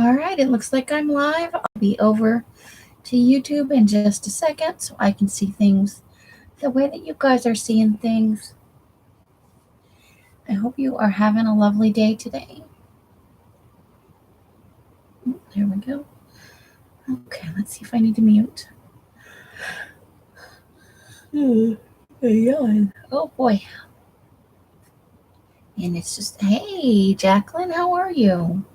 All right, it looks like I'm live. I'll be over to YouTube in just a second so I can see things the way that you guys are seeing things. I hope you are having a lovely day today. There we go. Okay, let's see if I need to mute. Oh boy. And it's just, hey, Jacqueline, how are you?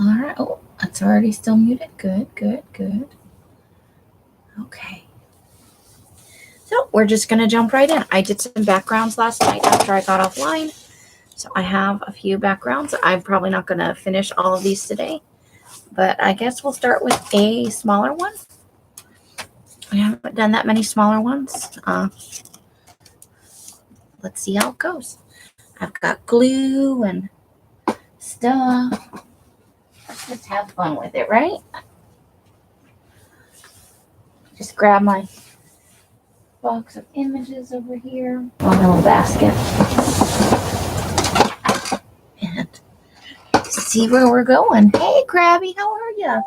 All right. Oh, it's already still muted. Good. Okay. So we're just going to jump right in. I did some backgrounds last night after I got offline. So I have a few backgrounds. I'm probably not going to finish all of these today, but I guess we'll start with a smaller one. I haven't done that many smaller ones. Let's see how it goes. I've got glue and stuff. Let's just have fun with it, right? Just grab my box of images over here. My little basket. And see where we're going. Hey, Krabby, how are you?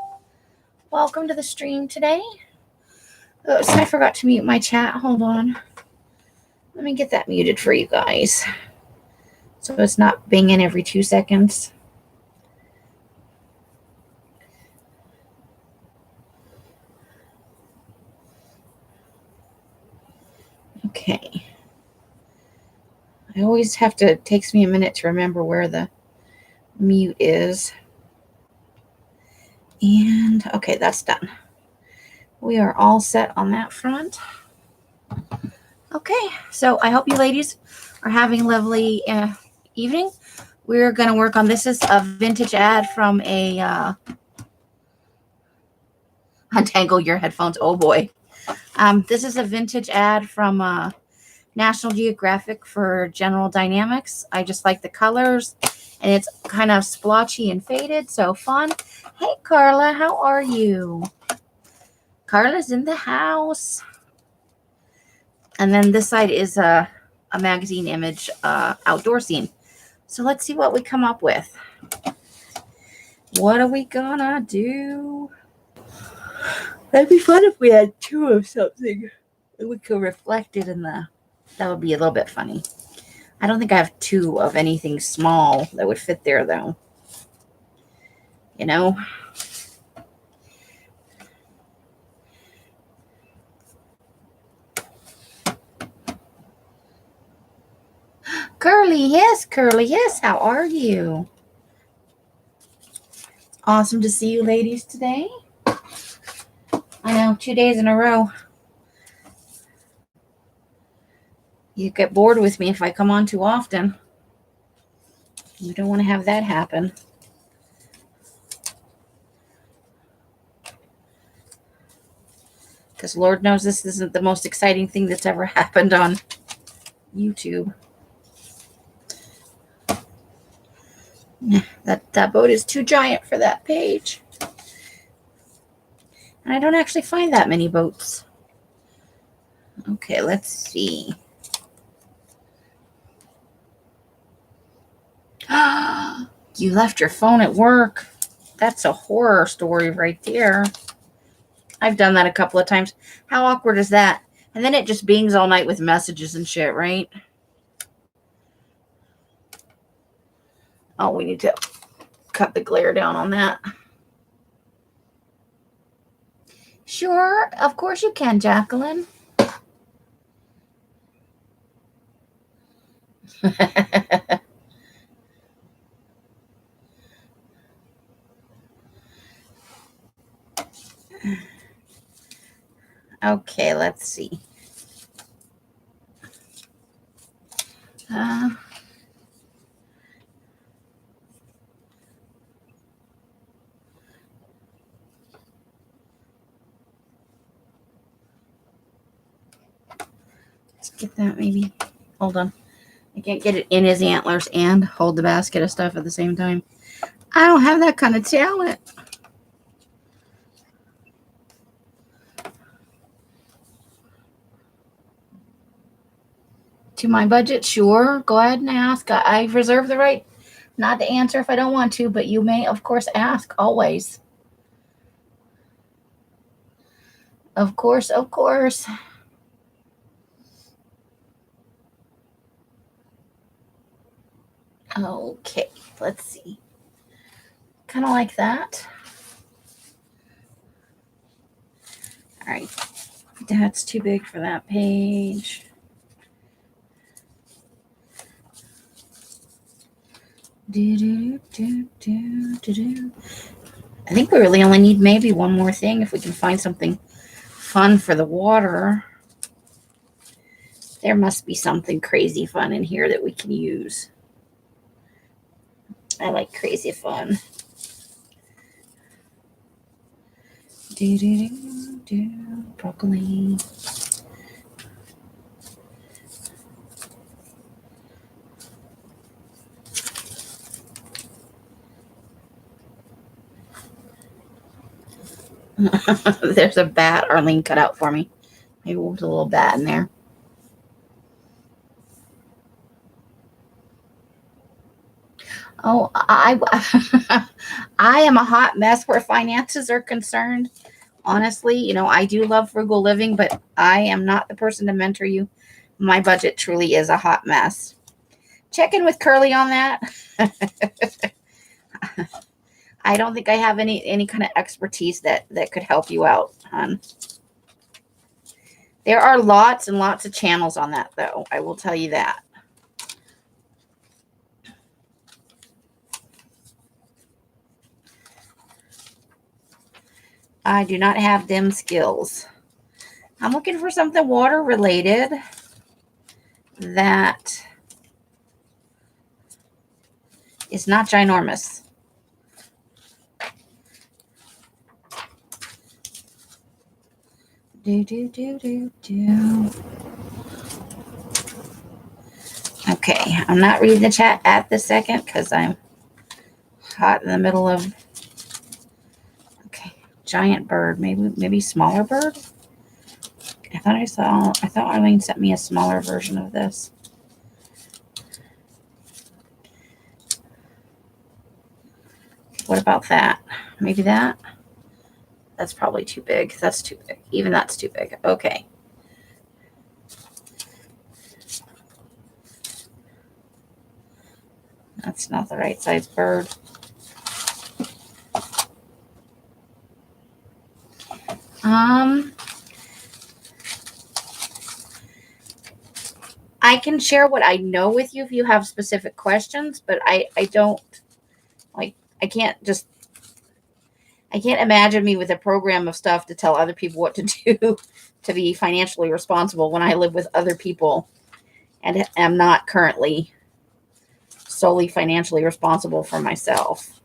Welcome to the stream today. Oops, I forgot to mute my chat. Hold on. Let me get that muted for you guys, so it's not binging every 2 seconds. Okay. I always have to, it takes me a minute to remember where the mute is. And okay, that's done. We are all set on that front. Okay, so I hope you ladies are having a lovely evening. We're going to work on, this is a vintage ad from a, untangle your headphones, oh boy. This is a vintage ad from National Geographic for General Dynamics. I just like the colors, and it's kind of splotchy and faded, so fun. Hey, Carla, how are you? Carla's in the house. And then this side is a magazine image outdoor scene. So let's see what we come up with. What are we gonna do? That'd be fun if we had two of something. We could reflect it in the, that would be a little bit funny. I don't think I have two of anything small that would fit there though. You know? Curly, yes, how are you? Awesome to see you ladies today. I know, 2 days in a row. You get bored with me if I come on too often. We don't want to have that happen. Because Lord knows this isn't the most exciting thing that's ever happened on YouTube. That boat is too giant for that page. And I don't actually find that many boats. Okay, let's see. You left your phone at work. That's a horror story right there. I've done that a couple of times. How awkward is that? And then it just bings all night with messages and shit, right? Oh, we need to cut the glare down on that. Sure, of course you can, Jacqueline. Okay, let's see. Let's get that maybe. Hold on. I can't get it in his antlers and hold the basket of stuff at the same time. I don't have that kind of talent. To my budget, sure. Go ahead and ask. I reserve the right not to answer if I don't want to, but you may, of course, ask always. Of course, of course. Okay, let's see. Kind of like that. All right, that's too big for that page. I think we really only need maybe one more thing if we can find something fun for the water. There must be something crazy fun in here that we can use. I like crazy fun. Broccoli. There's a bat Arlene cut out for me. Maybe we'll put a little bat in there. Oh, I am a hot mess where finances are concerned. Honestly, you know, I do love frugal living, but I am not the person to mentor you. My budget truly is a hot mess. Check in with Curly on that. I don't think I have any kind of expertise that could help you out, hon. There are lots and lots of channels on that, though. I will tell you that. I do not have them skills. I'm looking for something water related that is not ginormous. Okay, I'm not reading the chat at the second because I'm hot in the middle of. Okay, giant bird, maybe smaller bird. I thought Arlene sent me a smaller version of this. What about that? Maybe that? That's probably too big. That's too big. Even that's too big. Okay. That's not the right size bird. I can share what I know with you if you have specific questions, but I don't like, I can't imagine me with a program of stuff to tell other people what to do to be financially responsible when I live with other people and am not currently solely financially responsible for myself.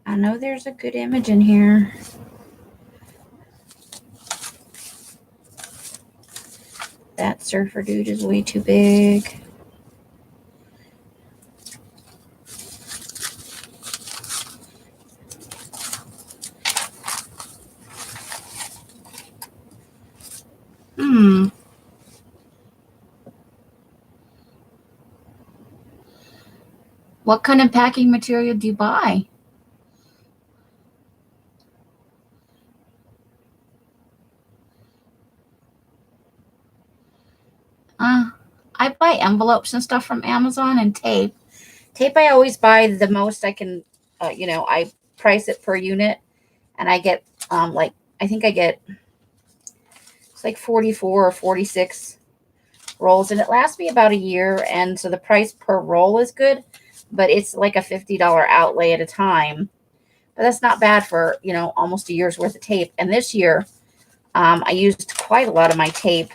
I know there's a good image in here. That surfer dude is way too big. What kind of packing material do you buy? I buy envelopes and stuff from Amazon and tape. Tape I always buy the most I can, I price it per unit and I get I think I get it's like 44 or 46 rolls and it lasts me about a year, and so the price per roll is good, but it's like a $50 outlay at a time. But that's not bad for, almost a year's worth of tape. And this year, I used quite a lot of my tape,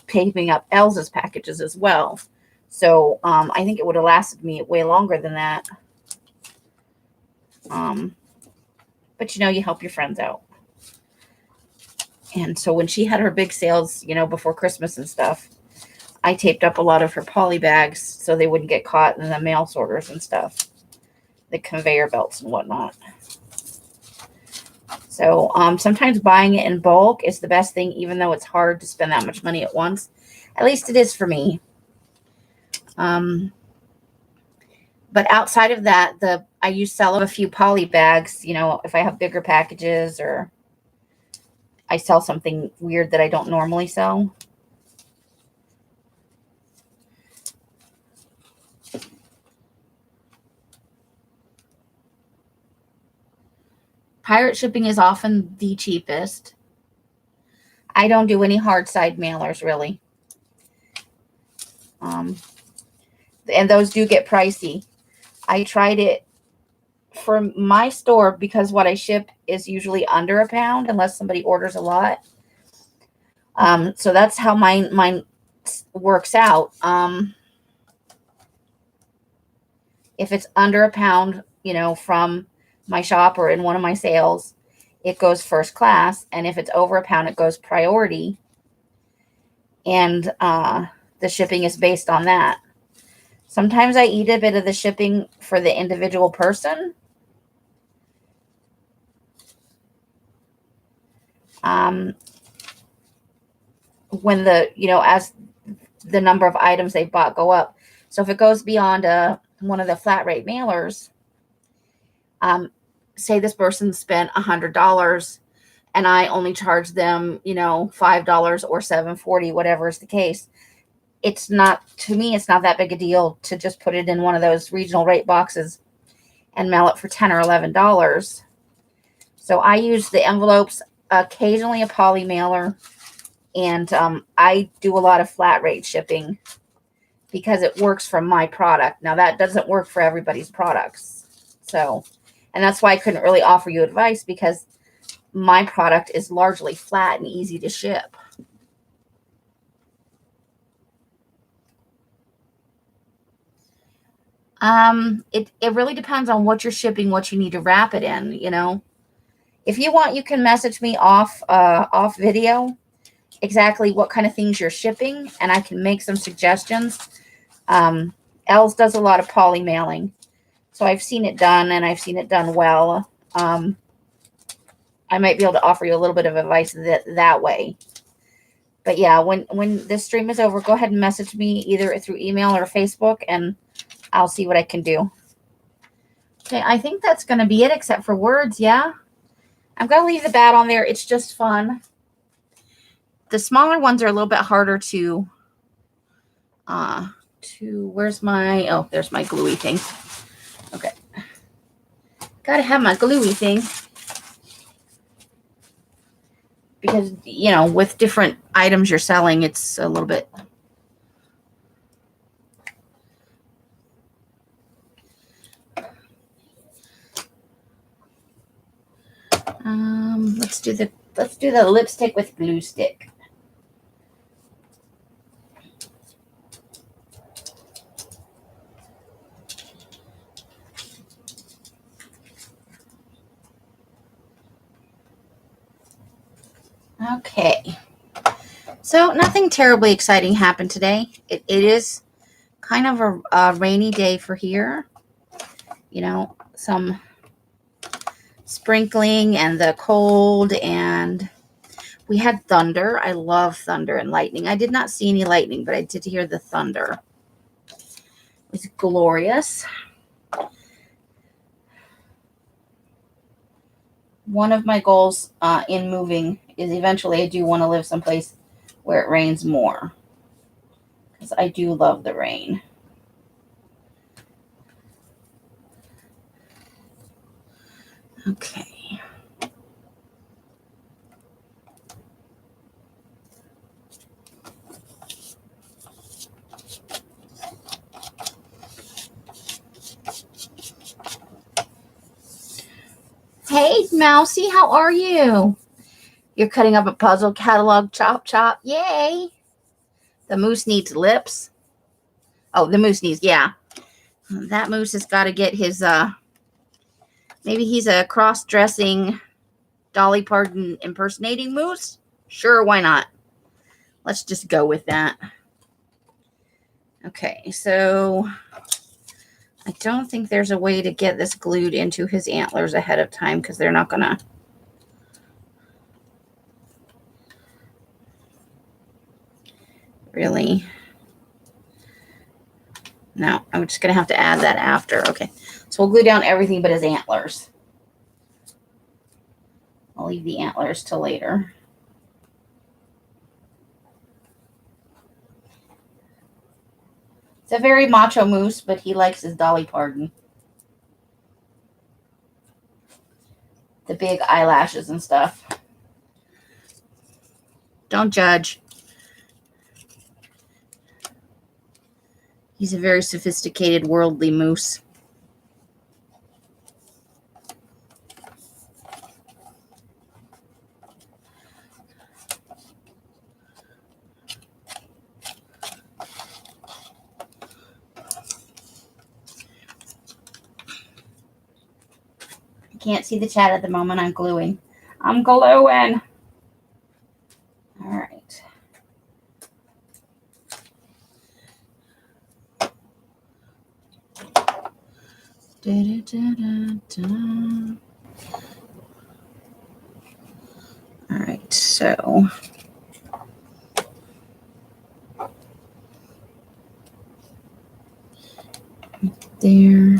taping up Elsa's packages as well. So I think it would have lasted me way longer than that. But you help your friends out. And so when she had her big sales, before Christmas and stuff, I taped up a lot of her poly bags so they wouldn't get caught in the mail sorters and stuff, the conveyor belts and whatnot. So sometimes buying it in bulk is the best thing, even though it's hard to spend that much money at once. At least it is for me. But outside of that, I use sell a few poly bags, you know, if I have bigger packages or I sell something weird that I don't normally sell. Pirate shipping is often the cheapest. I don't do any hard side mailers, really. And those do get pricey. I tried it for my store because what I ship is usually under a pound unless somebody orders a lot. So that's how mine works out. If it's under a pound, you know, from my shop or in one of my sales, it goes first class. And if it's over a pound, it goes priority. And the shipping is based on that. Sometimes I eat a bit of the shipping for the individual person. When as the number of items they bought go up. So if it goes beyond one of the flat rate mailers, say this person spent $100 and I only charge them, $5 or $7.40, whatever is the case. It's not, to me, it's not that big a deal to just put it in one of those regional rate boxes and mail it for $10 or $11. So I use the envelopes, occasionally a poly mailer, and I do a lot of flat rate shipping because it works for my product. Now that doesn't work for everybody's products. So, and that's why I couldn't really offer you advice, because my product is largely flat and easy to ship. It really depends on what you're shipping, what you need to wrap it in, If you want, you can message me off video exactly what kind of things you're shipping, and I can make some suggestions. Els does a lot of poly mailing, so I've seen it done, and I've seen it done well. I might be able to offer you a little bit of advice that way. But yeah, when this stream is over, go ahead and message me either through email or Facebook, and I'll see what I can do. Okay, I think that's going to be it, except for words. Yeah, I'm going to leave the bat on there. It's just fun. The smaller ones are a little bit harder to where's my, oh, there's my gluey thing. Okay. Gotta have my gluey thing. Because, with different items you're selling, it's a little bit. Let's do the lipstick with glue stick. Okay. So nothing terribly exciting happened today. It is kind of a rainy day for here. Some sprinkling and the cold, and we had thunder. I love thunder and lightning. I did not see any lightning, but I did hear the thunder. It was glorious. One of my goals in moving is eventually I do want to live someplace where it rains more, because I do love the rain. Okay. Hey, Mousy, how are you? You're cutting up a puzzle catalog. Chop, chop. Yay. The moose needs lips. Oh, the moose needs, yeah. That moose has got to get his, maybe he's a cross-dressing Dolly Parton impersonating moose. Sure, why not? Let's just go with that. Okay, so I don't think there's a way to get this glued into his antlers ahead of time because they're not going to. Really? No, I'm just going to have to add that after. Okay, so we'll glue down everything but his antlers. I'll leave the antlers till later. It's a very macho moose, but he likes his Dolly Parton. The big eyelashes and stuff. Don't judge. He's a very sophisticated, worldly moose. I can't see the chat at the moment. I'm gluing. I'm gluing. All right. Da, da, da, da. All right, so there.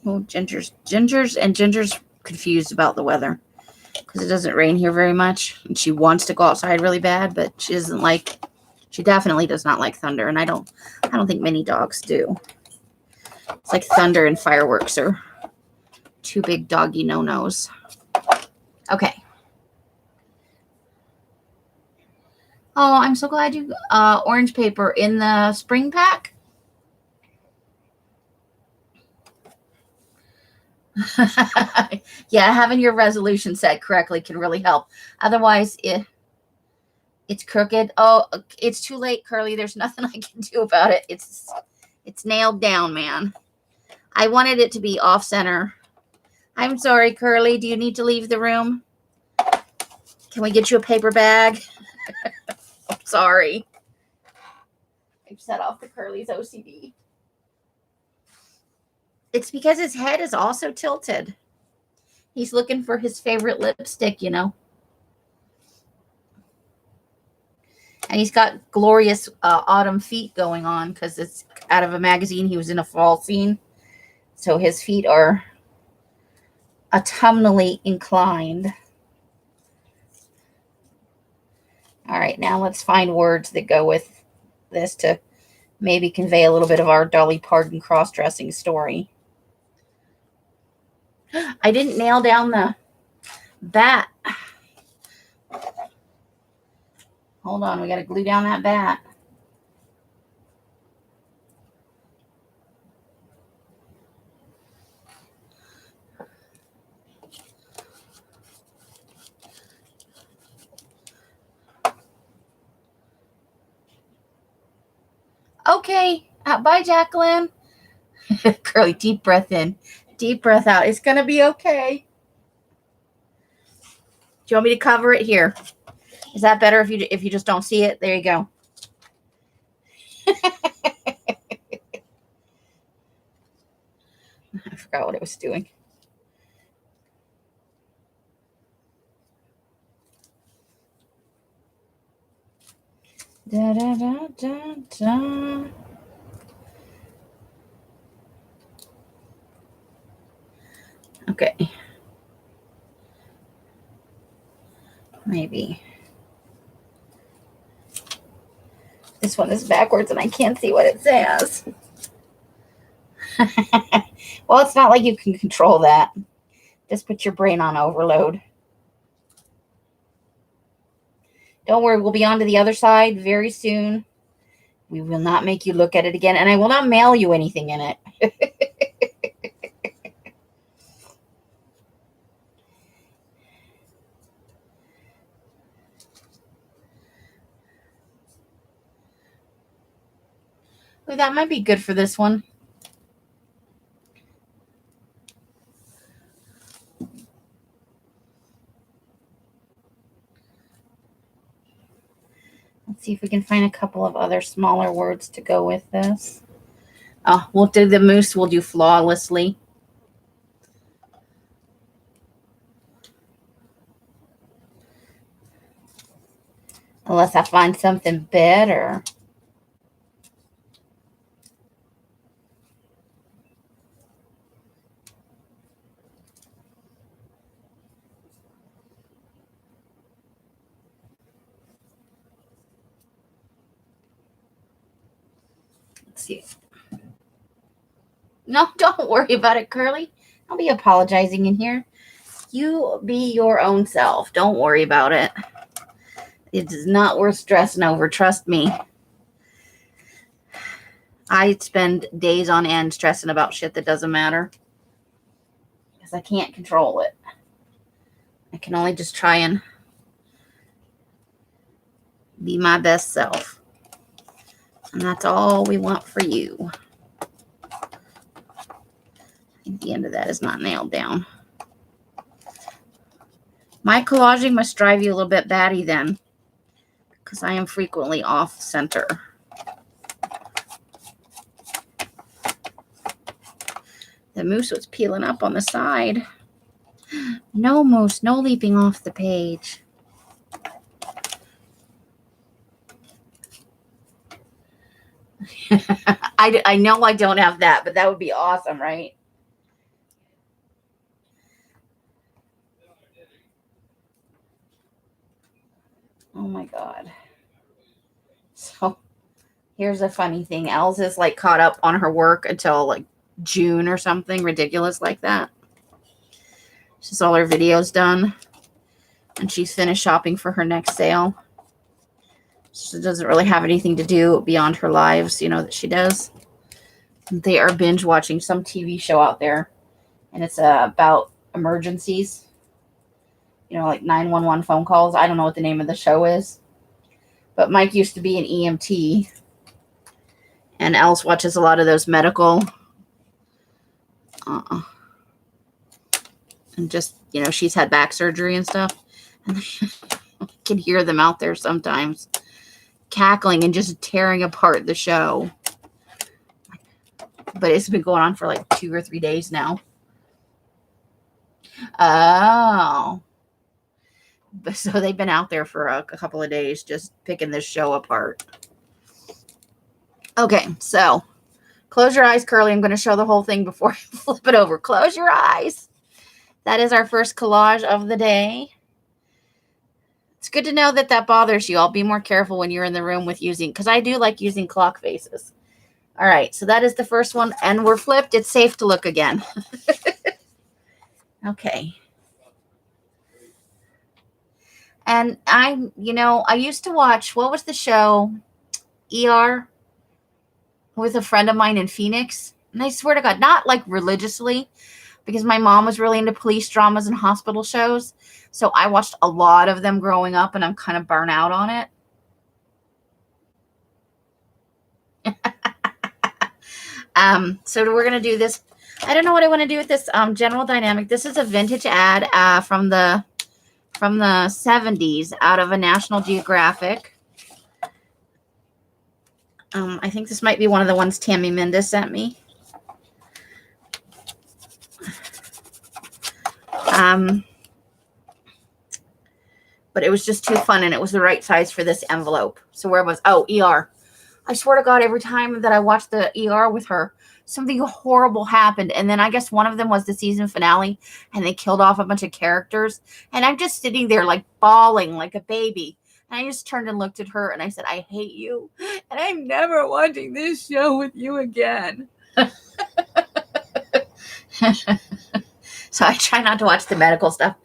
Oh, Ginger's confused about the weather because it doesn't rain here very much, and she wants to go outside really bad, but she definitely does not like thunder, and I don't think many dogs do. It's like thunder and fireworks are two big doggy no-nos. Okay. Oh, I'm so glad you orange paper in the spring pack. Yeah, having your resolution set correctly can really help. Otherwise, it's crooked. Oh, it's too late, Curly. There's nothing I can do about it. It's nailed down, man. I wanted it to be off center. I'm sorry, Curly. Do you need to leave the room? Can we get you a paper bag? I'm sorry. I've set off the Curly's OCD. It's because his head is also tilted. He's looking for his favorite lipstick, you know. And he's got glorious autumn feet going on because it's out of a magazine. He was in a fall scene. So his feet are autumnally inclined. All right, now let's find words that go with this to maybe convey a little bit of our Dolly Parton cross-dressing story. I didn't nail down the bat. Hold on, we got to glue down that bat. Okay, bye, Jacqueline. Curly, deep breath in, deep breath out. It's going to be okay. Do you want me to cover it here? Is that better if you just don't see it? There you go. I forgot what it was doing. Da, da, da, da, da. Okay. Maybe. This one is backwards and I can't see what it says. Well, it's not like you can control that. Just put your brain on overload. Don't worry, we'll be on to the other side very soon. We will not make you look at it again, and I will not mail you anything in it. Well, that might be good for this one. Let's see if we can find a couple of other smaller words to go with this. Oh, we'll do the moose. We'll do flawlessly. Unless I find something better. Let's see. No, don't worry about it, Curly. I'll be apologizing in here. You be your own self. Don't worry about it. It is not worth stressing over. Trust me. I spend days on end stressing about shit that doesn't matter. Because I can't control it. I can only just try and be my best self. And that's all we want for you. I think the end of that is not nailed down. My collaging must drive you a little bit batty then, because I am frequently off center. The moose was peeling up on the side. No, moose, no leaping off the page. I know I don't have that, but that would be awesome, right? Oh my God. So here's a funny thing. Els is like caught up on her work until like June or something ridiculous like that. She's all her videos done. And she's finished shopping for her next sale. She doesn't really have anything to do beyond her lives, you know, that she does. They are binge watching some TV show out there. And it's about emergencies. You know, like 911 phone calls. I don't know what the name of the show is. But Mike used to be an EMT. And Els watches a lot of those medical. And just, you know, she's had back surgery and stuff. And I can hear them out there sometimes cackling and just tearing apart the show. But it's been going on for like 2 or 3 days now. Oh. So they've been out there for a couple of days just picking this show apart. Okay, so close your eyes, Curly. I'm going to show the whole thing before I flip it over. Close your eyes. That is our first collage of the day. It's good to know that that bothers you. I'll be more careful when you're in the room with using, because I do like using clock faces. All right, so that is the first one, and we're flipped. It's safe to look again. Okay. And I used to watch, what was the show? ER with a friend of mine in Phoenix. And I swear to God, not like religiously, because my mom was really into police dramas and hospital shows. So I watched a lot of them growing up, and I'm kind of burnt out on it. So we're going to do this. I don't know what I want to do with this General Dynamic. This is a vintage ad from the 70s out of a National Geographic. I think this might be one of the ones Tammy Mendez sent me. But it was just too fun, and it was the right size for this envelope. So where was, ER. I swear to God, every time that I watched the ER with her, something horrible happened. And then I guess one of them was the season finale, and they killed off a bunch of characters. And I'm just sitting there like bawling like a baby. And I just turned and looked at her, and I said, I hate you. And I'm never watching this show with you again. So I try not to watch the medical stuff.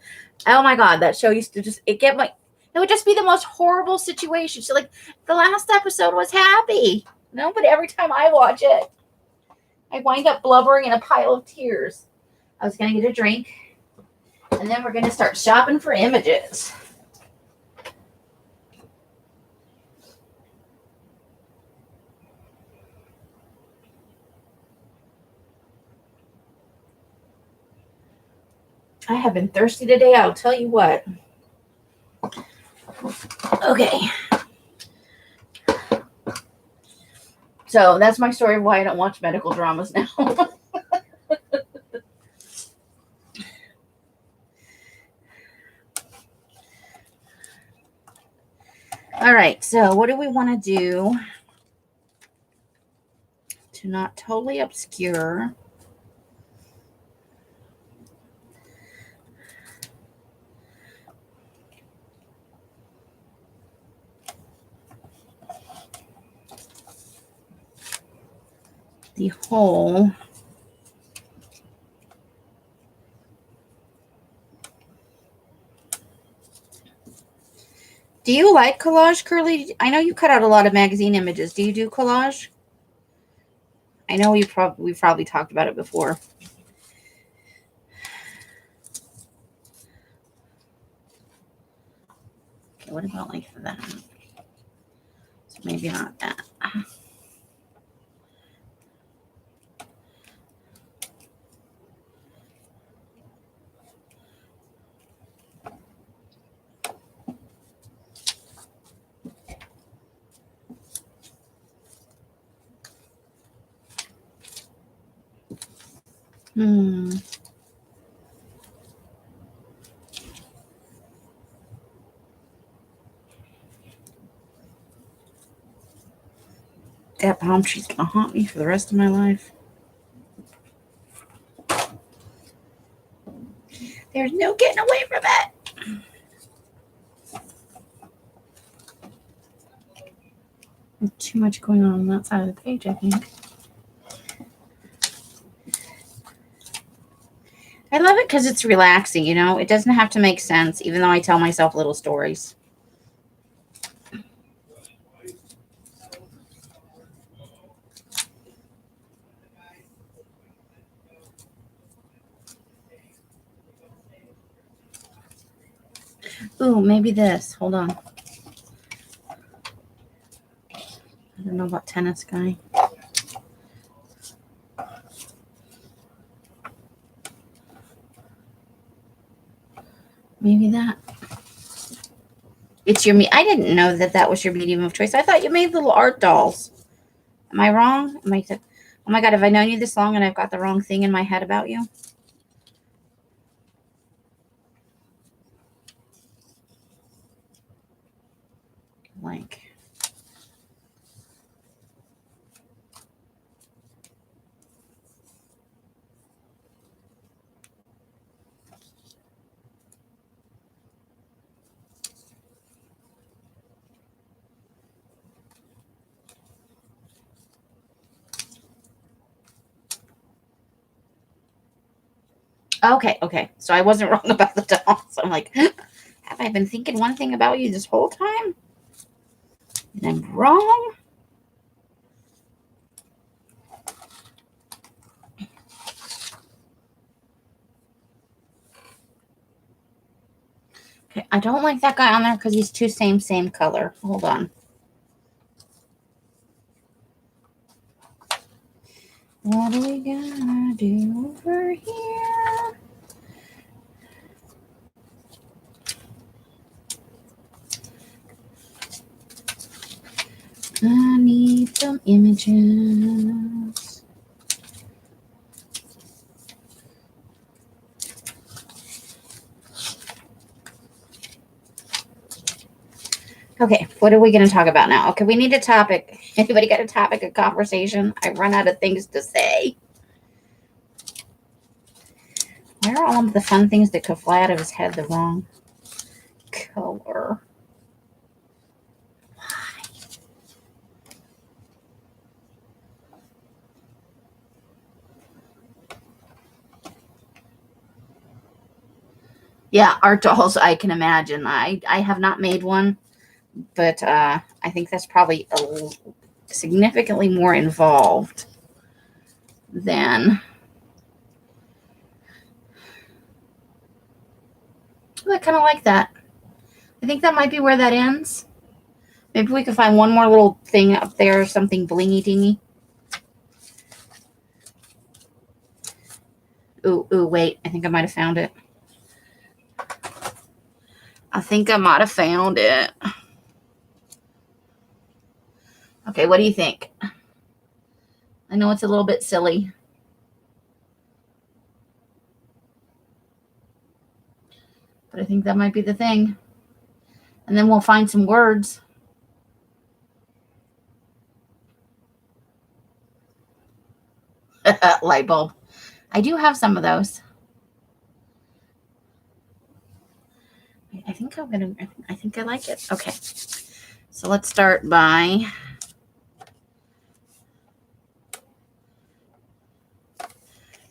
Oh my God, that show used to it would just be the most horrible situation. So like the last episode was happy. No, but every time I watch it, I wind up blubbering in a pile of tears. I was going to get a drink, and then we're going to start shopping for images. I have been thirsty today, I'll tell you what. Okay. So that's my story of why I don't watch medical dramas now. All right, so what do we want to do to not totally obscure the whole Do you like collage, Curly? I know you cut out a lot of magazine images. Do you do collage? I know we've probably talked about it before. Okay, what about like that? So maybe not that. That palm tree's gonna haunt me for the rest of my life. There's no getting away from it. There's too much going on that side of the page, I think. I love it because it's relaxing, you know? It doesn't have to make sense, even though I tell myself little stories. Ooh, maybe this. Hold on. I don't know about tennis guy. Maybe that. It's your I didn't know that was your medium of choice. I thought you made little art dolls. Am I wrong? Oh my God, have I known you this long and I've got the wrong thing in my head about you? Like, okay. So I wasn't wrong about the dolls. I'm like, have I been thinking one thing about you this whole time? And I'm wrong? Okay, I don't like that guy on there because he's too same color. Hold on. What are we gonna do over here? I need some images. Okay, what are we going to talk about now? Okay, we need a topic. Anybody got a topic of conversation? I run out of things to say. Where are all of the fun things that could fly out of his head the wrong color? Why? Yeah, art dolls, I can imagine. I have not made one, but I think that's probably significantly more involved than... I kind of like that. I think that might be where that ends. Maybe we could find one more little thing up there, something blingy-dingy. Ooh, wait. I think I might have found it. Okay, what do you think? I know it's a little bit silly. But I think that might be the thing. And then we'll find some words. Light bulb. I do have some of those. I think I like it. Okay. So let's start by...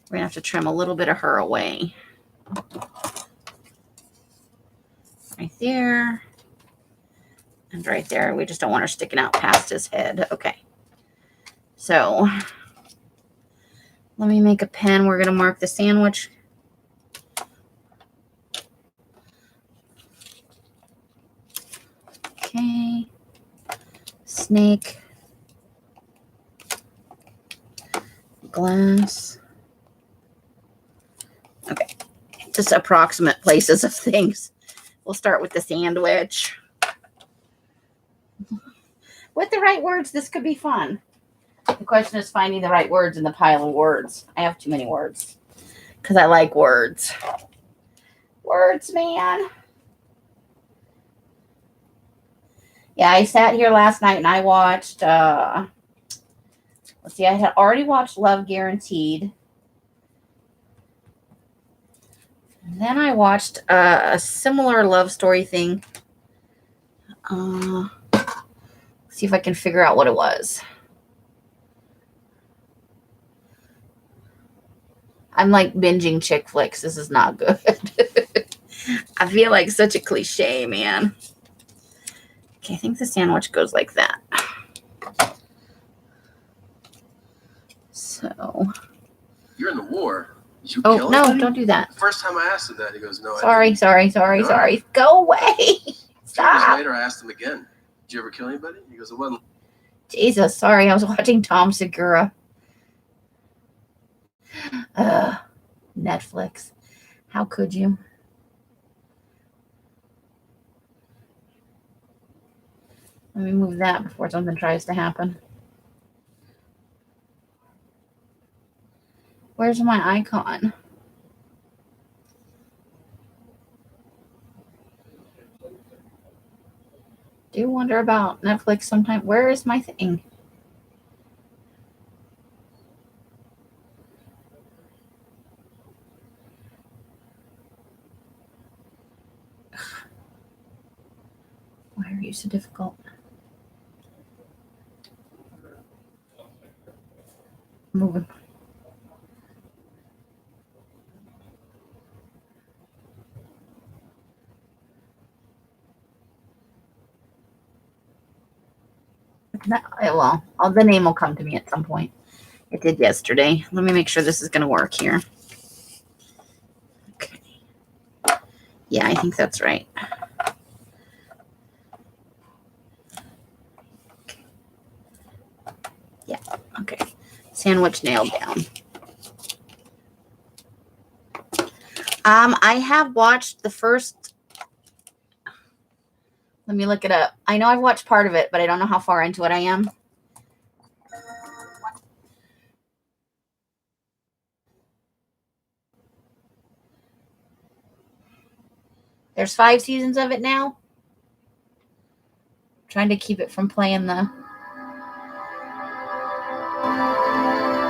We're going to have to trim a little bit of her away. Right there. And right there. We just don't want her sticking out past his head. Okay. So let me make a pen. We're going to mark the sandwich. Okay. Snake. Glass. Okay. Just approximate places of things. We'll start with the sandwich. With the right words, this could be fun. The question is finding the right words in the pile of words. I have too many words because I like words. Words, man. Yeah, I sat here last night and I watched, let's see, I had already watched Love Guaranteed. And then I watched a similar love story thing. See if I can figure out what it was. I'm like binging chick flicks. This is not good. I feel like such a cliche, man. Okay, I think the sandwich goes like that. So. You're in the war. You oh, no, anybody? Don't do that. The first time I asked him that, he goes, no, sorry. Go away. Stop. 2 years later, I asked him again, did you ever kill anybody? He goes, it wasn't. Jesus, sorry. I was watching Tom Segura. Netflix. How could you? Let me move that before something tries to happen. Where's my icon? Do wonder about Netflix sometimes. Where is my thing? Why are you so difficult? Moving. Well, the name will come to me at some point. It did yesterday. Let me make sure this is going to work here. Okay. Yeah, I think that's right. Okay. Yeah, okay. Sandwich nailed down. I have watched the first... Let me look it up. I know I've watched part of it, but I don't know how far into it I am. There's 5 seasons of it now. I'm trying to keep it from playing the...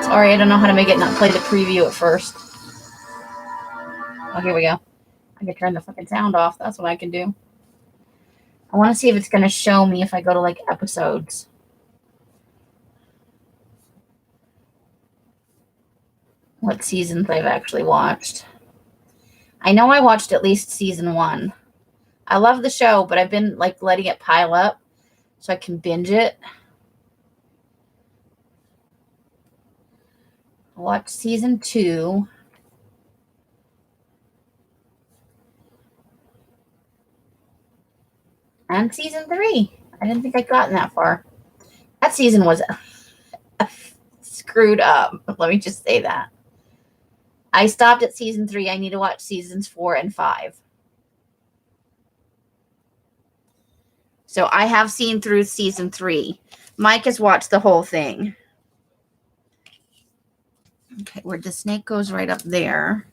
Sorry, I don't know how to make it not play the preview at first. Oh, here we go. I can turn the fucking sound off. That's what I can do. I want to see if it's going to show me if I go to like episodes. What seasons I've actually watched. I know I watched at least season 1. I love the show, but I've been like letting it pile up so I can binge it. I watched season 2. And season 3. I didn't think I'd gotten that far. That season was screwed up. Let me just say that. I stopped at season 3. I need to watch seasons 4 and 5. So I have seen through season 3. Mike has watched the whole thing. Okay, where the snake goes right up there.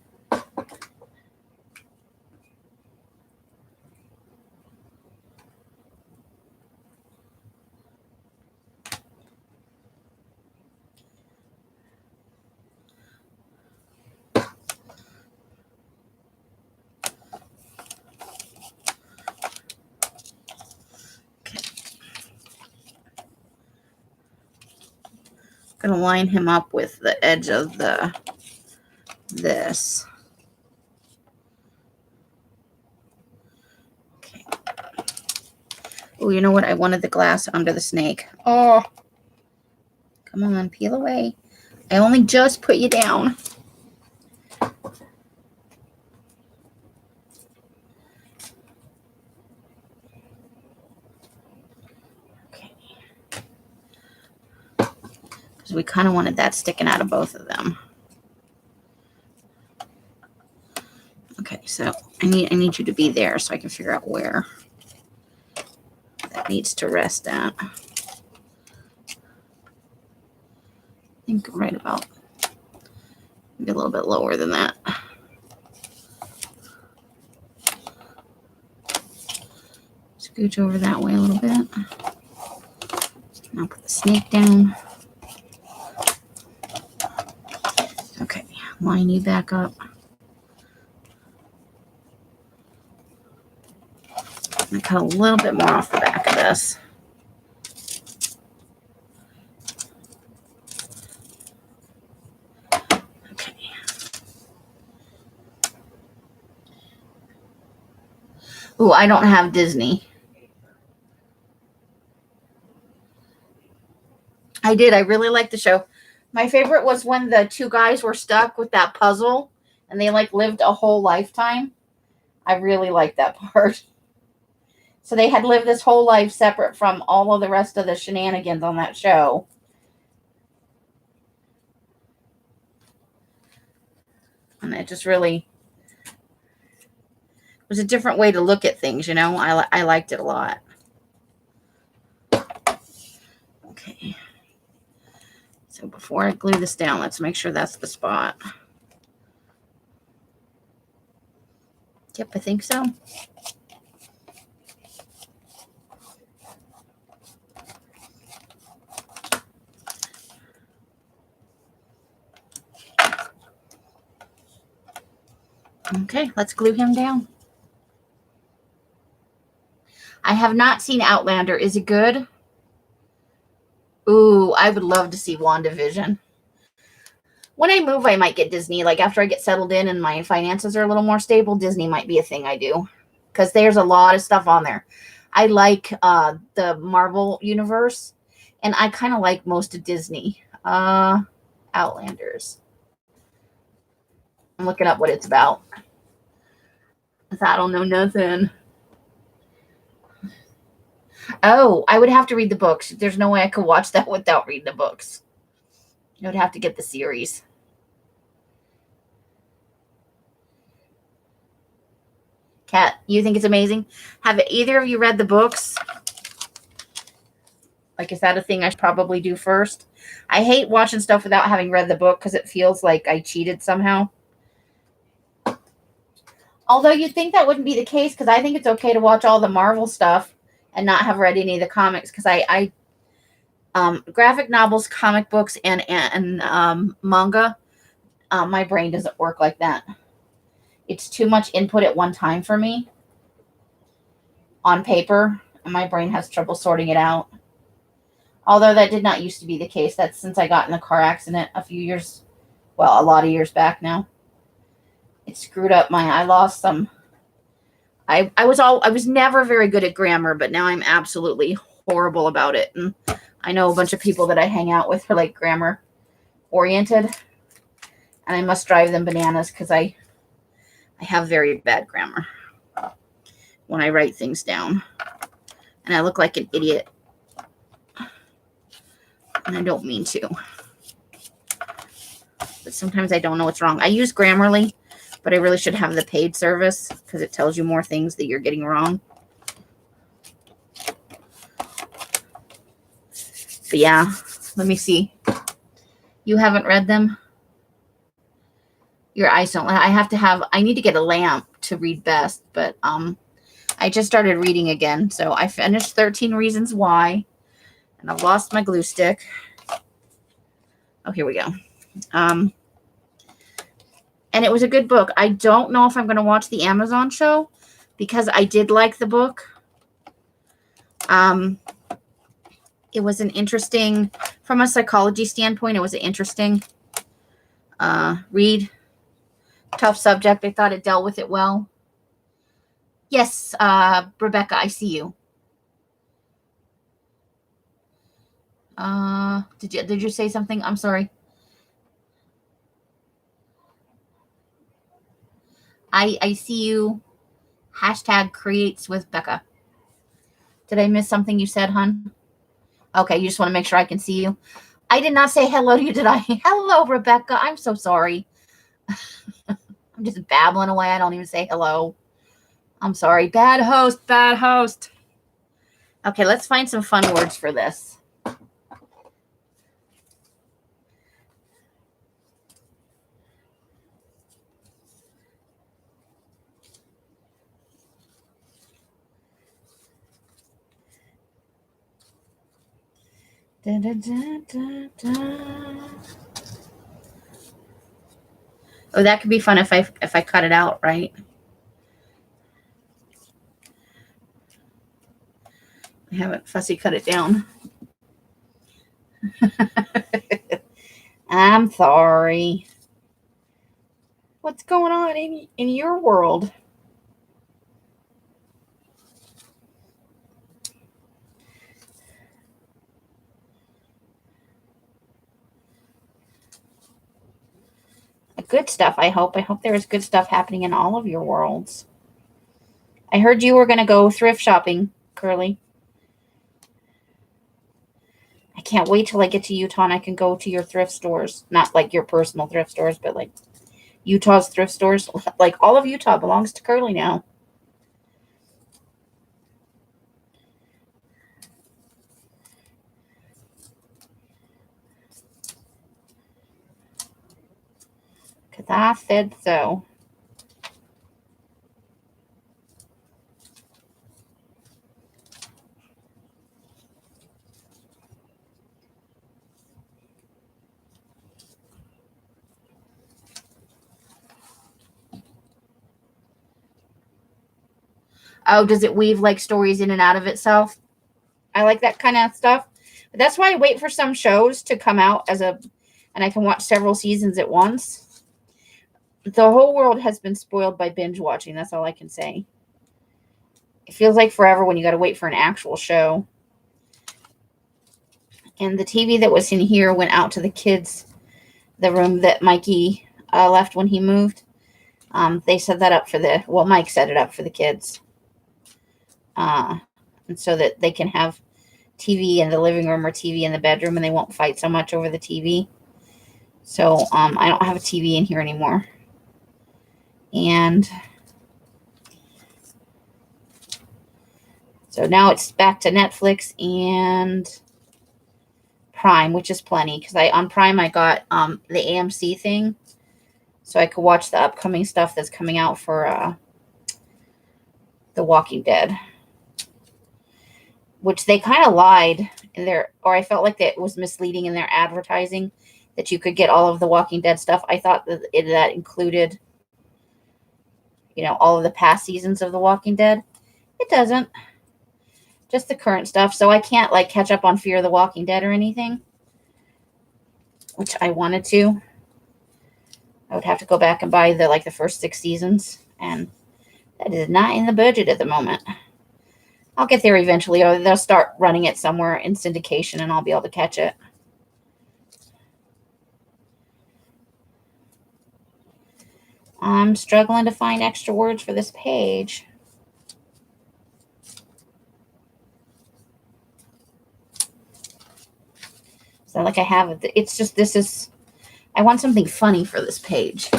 Going to line him up with the edge of this. Okay. Oh, you know what? I wanted the glass under the snake. Oh, come on, peel away. I only just put you down. Okay. Because we kind of wanted that sticking out of both of them. Okay, so I need you to be there so I can figure out where that needs to rest at. I think right about maybe a little bit lower than that. Scooch over that way a little bit. Now put the snake down. Okay, line you back up. I'm going to cut a little bit more off the back of this. Okay. Ooh, I don't have Disney. I did. I really liked the show. My favorite was when the two guys were stuck with that puzzle and they like lived a whole lifetime. I really liked that part. So they had lived this whole life separate from all of the rest of the shenanigans on that show. And it just really was a different way to look at things, you know. I liked it a lot. Okay. So before I glue this down, let's make sure that's the spot. Yep, I think so. Okay, let's glue him down. I have not seen Outlander. Is it good? Ooh, I would love to see WandaVision. When I move, I might get Disney. Like after I get settled in and my finances are a little more stable, Disney might be a thing I do. Because there's a lot of stuff on there. I like the Marvel universe. And I kind of like most of Disney. Outlanders. I'm looking up what it's about. I don't know nothing. Oh, I would have to read the books. There's no way I could watch that without reading the books. I would have to get the series. Kat, you think it's amazing? Have either of you read the books? Like, is that a thing I should probably do first? I hate watching stuff without having read the book because it feels like I cheated somehow. Although you'd think that wouldn't be the case because I think it's okay to watch all the Marvel stuff and not have read any of the comics because I graphic novels, comic books, and manga, my brain doesn't work like that. It's too much input at one time for me on paper, and my brain has trouble sorting it out. Although that did not used to be the case. That's since I got in a car accident a lot of years back now. It screwed up I lost some. I was never very good at grammar, but now I'm absolutely horrible about it. And I know a bunch of people that I hang out with are like grammar oriented. And I must drive them bananas because I have very bad grammar when I write things down. And I look like an idiot. And I don't mean to. But sometimes I don't know what's wrong. I use Grammarly, but I really should have the paid service because it tells you more things that you're getting wrong. But yeah, let me see. You haven't read them? Your eyes don't. I need to get a lamp to read best, but I just started reading again. So I finished 13 Reasons Why, and I've lost my glue stick. Oh, here we go. And it was a good book. I don't know if I'm going to watch the Amazon show because I did like the book. It was an interesting, from a psychology standpoint, it was an interesting read. Tough subject. I thought it dealt with it well. Yes, Rebecca, I see you. Did you say something? I'm sorry. I see you. Hashtag creates with Becca. Did I miss something you said, hun? Okay, you just want to make sure I can see you. I did not say hello to you, did I? Hello, Rebecca. I'm so sorry. I'm just babbling away. I don't even say hello. I'm sorry. Bad host, bad host. Okay, let's find some fun words for this. Da, da, da, da, da. Oh, that could be fun if I cut it out, right? I haven't fussy cut it down. I'm sorry. What's going on in your world? Good stuff, I hope. I hope there is good stuff happening in all of your worlds. I heard you were going to go thrift shopping, Curly. I can't wait till I get to Utah and I can go to your thrift stores. Not like your personal thrift stores, but like Utah's thrift stores. Like all of Utah belongs to Curly now. Because I said so. Oh, does it weave like stories in and out of itself? I like that kind of stuff. But that's why I wait for some shows to come out and I can watch several seasons at once. The whole world has been spoiled by binge watching. That's all I can say. It feels like forever when you got to wait for an actual show. And the TV that was in here went out to the kids, the room that Mikey left when he moved. They set that up Mike set it up for the kids. And so that they can have TV in the living room or TV in the bedroom and they won't fight so much over the TV. So I don't have a TV in here anymore. And so now it's back to Netflix and Prime, which is plenty because on Prime I got the AMC thing, so I could watch the upcoming stuff that's coming out for The Walking Dead, which they kind of lied in or I felt like that was misleading in their advertising that you could get all of The Walking Dead stuff. I thought that that included, all of the past seasons of The Walking Dead. It doesn't. Just the current stuff. So I can't like catch up on Fear the Walking Dead or anything, which I wanted to. I would have to go back and buy the first 6 seasons, and that is not in the budget at the moment. I'll get there eventually, or they'll start running it somewhere in syndication and I'll be able to catch it. I'm struggling to find extra words for this page. It's not like I have it. It's just, I want something funny for this page.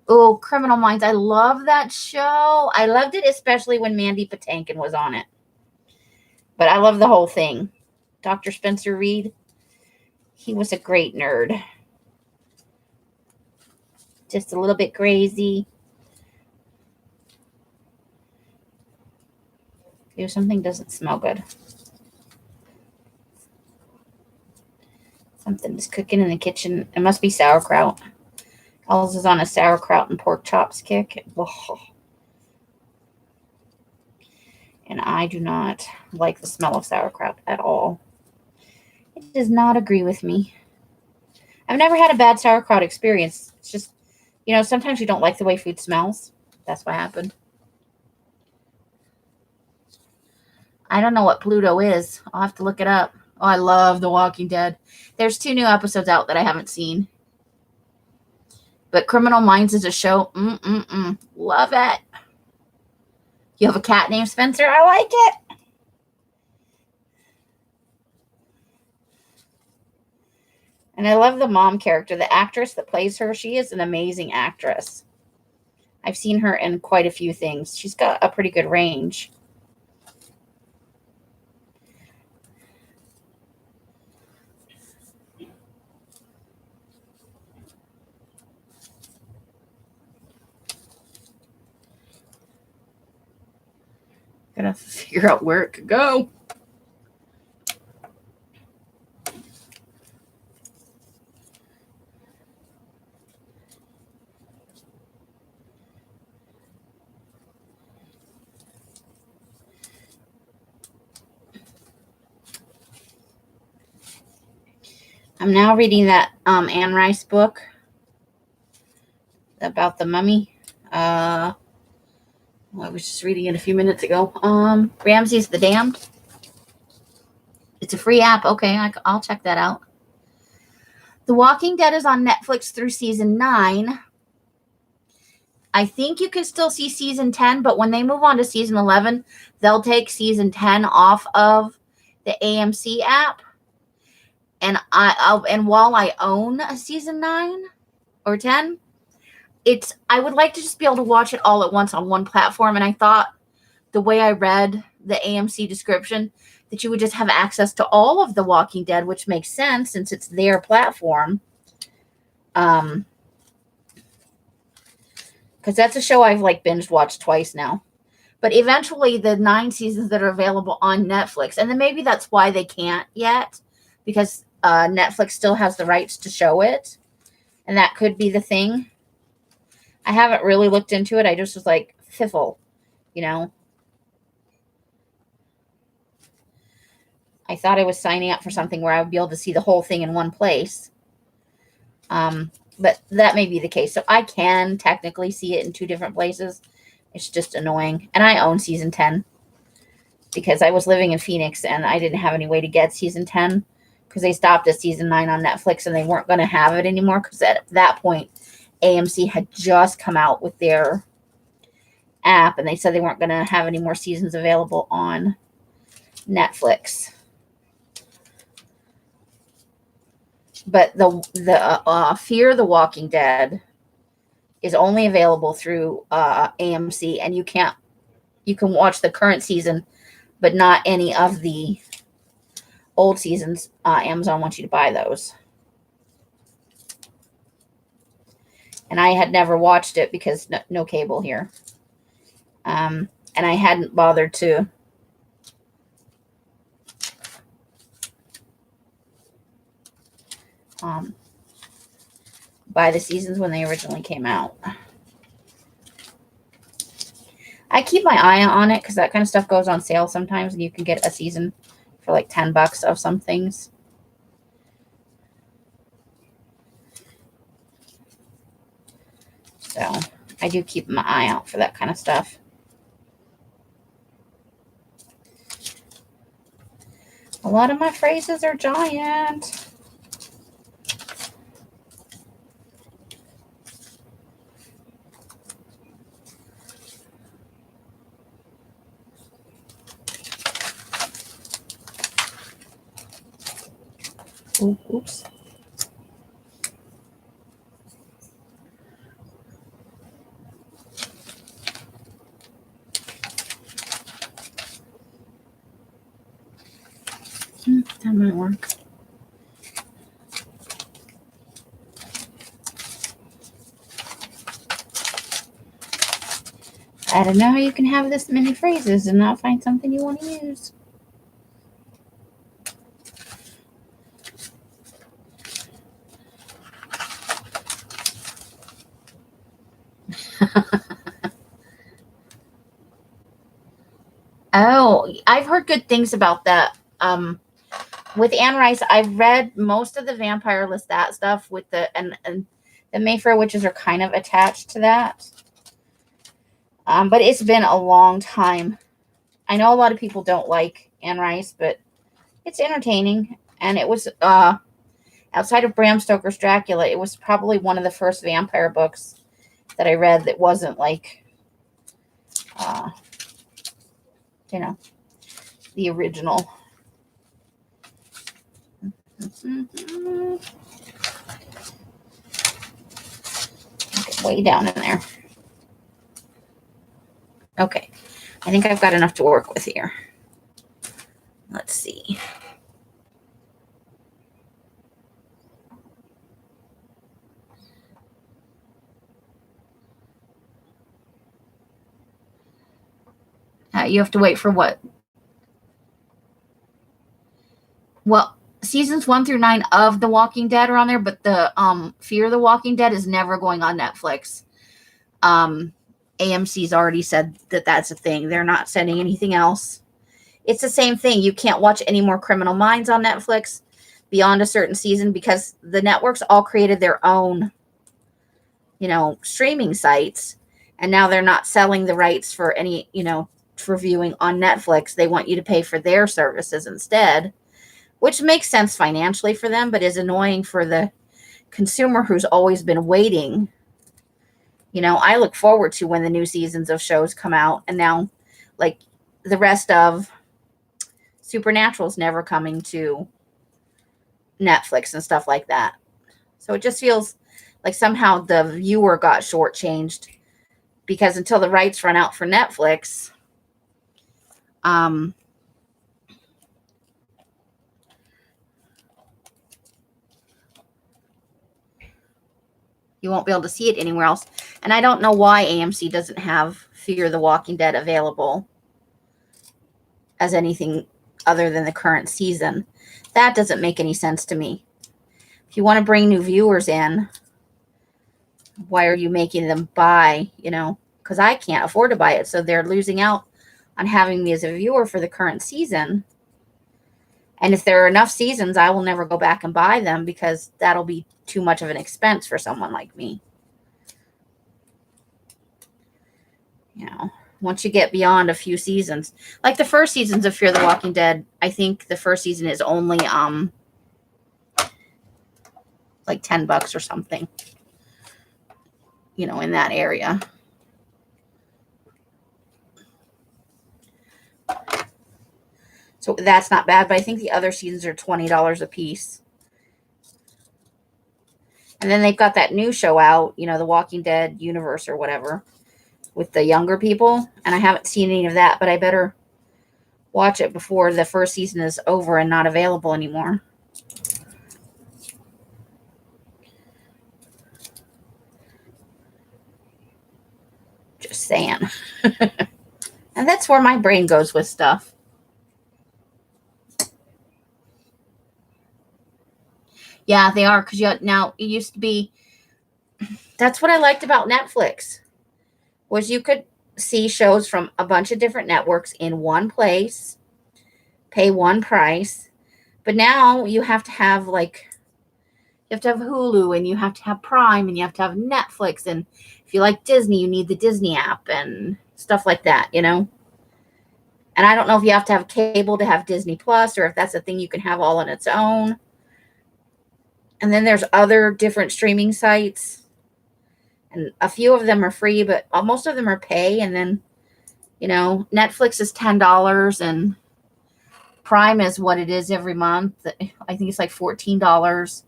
Oh, Criminal Minds. I love that show. I loved it, especially when Mandy Patinkin was on it. But I love the whole thing. Dr. Spencer Reed, he was a great nerd. Just a little bit crazy. Ew, something doesn't smell good. Something is cooking in the kitchen. It must be sauerkraut. Collage is on a sauerkraut and pork chops kick. Ugh. And I do not like the smell of sauerkraut at all. It does not agree with me. I've never had a bad sauerkraut experience. It's just, sometimes you don't like the way food smells. That's what happened. I don't know what Pluto is. I'll have to look it up. Oh, I love The Walking Dead. There's 2 new episodes out that I haven't seen. But Criminal Minds is a show. Love it. You have a cat named Spencer? I like it. And I love the mom character. The actress that plays her, she is an amazing actress. I've seen her in quite a few things. She's got a pretty good range. Gotta figure out where it could go. I'm now reading that Anne Rice book about the mummy. I was just reading it a few minutes ago. Ramses the Damned. It's a free app. Okay, I'll check that out. The Walking Dead is on Netflix through season 9. I think you can still see season 10, but when they move on to season 11, they'll take season 10 off of the AMC app. And while I own a season 9 or 10, I would like to just be able to watch it all at once on one platform. And I thought the way I read the AMC description that you would just have access to all of The Walking Dead, which makes sense since it's their platform. Because that's a show I've binged watched twice now. But eventually the 9 seasons that are available on Netflix, and then maybe that's why they can't yet, because Netflix still has the rights to show it. And that could be the thing. I haven't really looked into it. I just was like, fiffle, I thought I was signing up for something where I would be able to see the whole thing in one place. But that may be the case. So I can technically see it in 2 different places. It's just annoying. And I own season 10 because I was living in Phoenix and I didn't have any way to get season 10 because they stopped at season 9 on Netflix and they weren't going to have it anymore because at that point, AMC had just come out with their app and they said they weren't going to have any more seasons available on Netflix. But the Fear the Walking Dead is only available through AMC, and you can watch the current season, but not any of the old seasons. Amazon wants you to buy those. And I had never watched it because no cable here. And I hadn't bothered to buy the seasons when they originally came out. I keep my eye on it because that kind of stuff goes on sale sometimes, and you can get a season for like $10 of some things. So I do keep my eye out for that kind of stuff. A lot of my phrases are giant. Oops. That might work. I don't know how you can have this many phrases and not find something you want to use. Oh, I've heard good things about that. With Anne Rice, I've read most of the Vampire Lestat stuff with and the Mayfair Witches are kind of attached to that. But it's been a long time. I know a lot of people don't like Anne Rice, but it's entertaining. And it was, outside of Bram Stoker's Dracula, it was probably one of the first vampire books that I read that wasn't like, you know, the original. Way down in there. Okay. I think I've got enough to work with here. Let's see. You have to wait for what? Well, seasons 1 through 9 of The Walking Dead are on there, but the Fear the Walking Dead is never going on Netflix. AMC's already said that that's a thing. They're not sending anything else. It's the same thing. You can't watch any more Criminal Minds on Netflix beyond a certain season because the networks all created their own, streaming sites. And now they're not selling the rights for any, for viewing on Netflix. They want you to pay for their services instead, which makes sense financially for them, but is annoying for the consumer who's always been waiting. I look forward to when the new seasons of shows come out, and now, like, the rest of Supernatural's never coming to Netflix and stuff like that. So it just feels like somehow the viewer got shortchanged because until the rights run out for Netflix, you won't be able to see it anywhere else. And I don't know why AMC doesn't have Fear the Walking Dead available as anything other than the current season. That doesn't make any sense to me. If you want to bring new viewers in, why are you making them buy, because I can't afford to buy it. So they're losing out on having me as a viewer for the current season. And if there are enough seasons, I will never go back and buy them because that'll be too much of an expense for someone like me. Once you get beyond a few seasons, like the first seasons of Fear the Walking Dead, I think the first season is only like $10 or something, in that area. So that's not bad, but I think the other seasons are $20 a piece. And then they've got that new show out, the Walking Dead universe or whatever, with the younger people. And I haven't seen any of that, but I better watch it before the first season is over and not available anymore. Just saying. And that's where my brain goes with stuff. Yeah, they are, because now it used to be. That's what I liked about Netflix, was you could see shows from a bunch of different networks in one place, pay one price. But now you have to have Hulu, and you have to have Prime, and you have to have Netflix, and if you like Disney, you need the Disney app and stuff like that, And I don't know if you have to have cable to have Disney Plus, or if that's a thing you can have all on its own. And then there's other different streaming sites, and a few of them are free, but most of them are pay. And then, Netflix is $10, and Prime is what it is every month. I think it's like $14.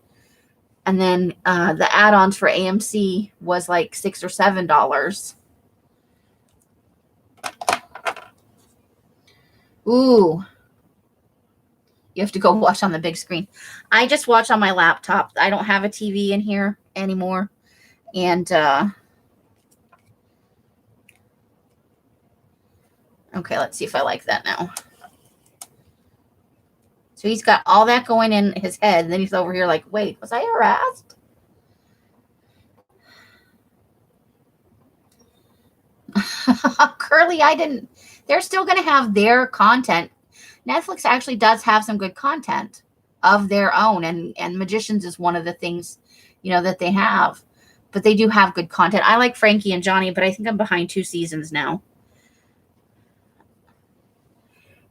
And then the add-ons for AMC was like $6 or $7. Ooh. You have to go watch on the big screen. I just watch on my laptop. I don't have a TV in here anymore. And okay, let's see if I like that now. So he's got all that going in his head, and then he's over here like, wait, was I harassed? Curly, I didn't. They're still going to have their content. Netflix actually does have some good content of their own, and Magicians is one of the things, you know, that they have. But they do have good content. I like Frankie and Johnny, but I think I'm behind 2 seasons now.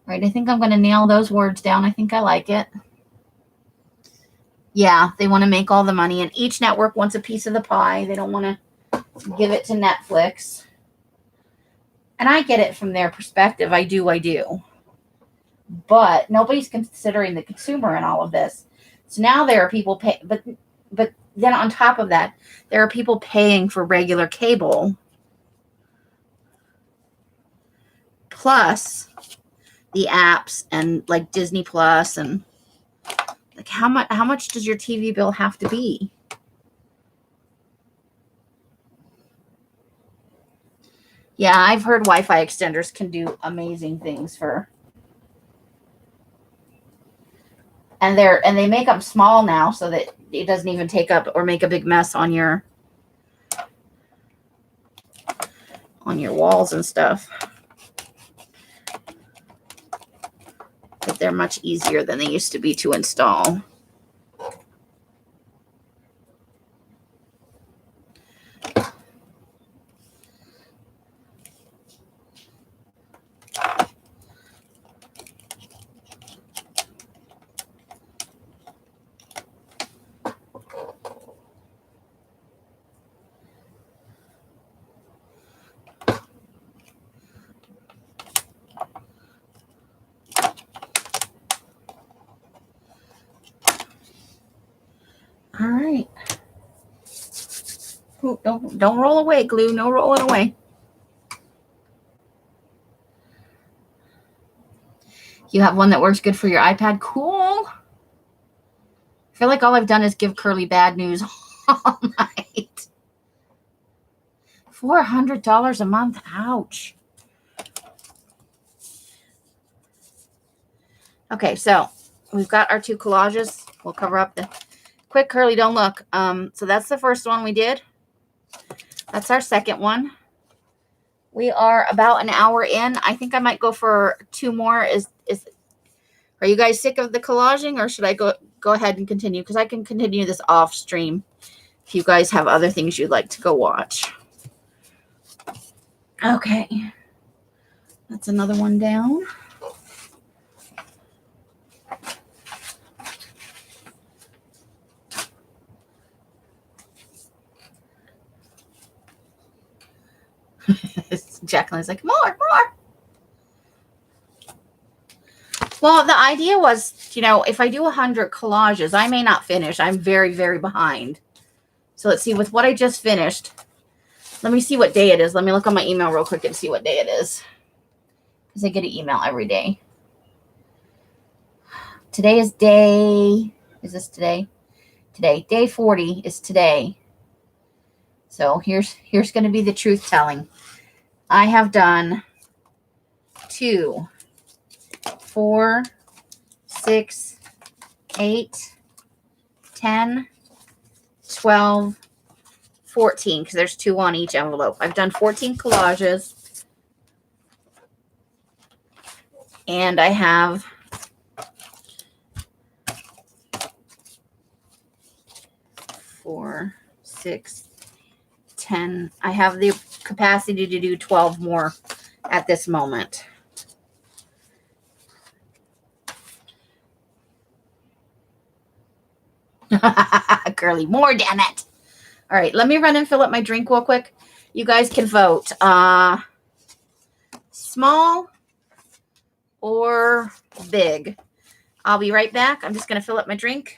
Right, I think I'm going to nail those words down. I think I like it. Yeah, they want to make all the money, and each network wants a piece of the pie. They don't want to give it to Netflix. And I get it from their perspective. I do. But nobody's considering the consumer in all of this. So now there are people pay, but then on top of that, there are people paying for regular cable. Plus the apps and like Disney Plus, and like how much does your TV bill have to be? Yeah, I've heard Wi-Fi extenders can do amazing things for, and they make them small now so that it doesn't even take up or make a big mess on your walls and stuff. But they're much easier than they used to be to install. All right. Ooh, don't roll away, glue. No rolling away. You have one that works good for your iPad. Cool. I feel like all I've done is give Curly bad news all night. $400 a month. Ouch. Okay, so we've got our 2 collages. We'll cover up the quick Curly, don't look. So that's the first one we did. That's our second one. We are about an hour in. I think I might go for 2 more. Are you guys sick of the collaging, or should I go ahead and continue? Because I can continue this off stream if you guys have other things you'd like to go watch. Okay. That's another one down. Jacqueline's like, more. Well, the idea was, you know, if I do 100 collages, I may not finish. I'm very, very behind. So let's see, with what I just finished, let me see what day it is. Let me look on my email real quick and see what day it is. Because I get an email every day. Today is is this today? Today. Day 40 is today. So here's going to be the truth telling. I have done 2, 4, 6, 8, 10, 12, 14, because there's 2 on each envelope. I've done 14 collages. And I have 4, 6, 10. I have the capacity to do 12 more at this moment. Curly, more, damn it. All right, let me run and fill up my drink real quick. You guys can vote. Small or big. I'll be right back. I'm just going to fill up my drink.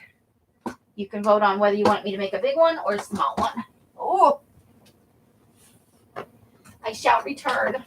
You can vote on whether you want me to make a big one or a small one. Oh, I shall return.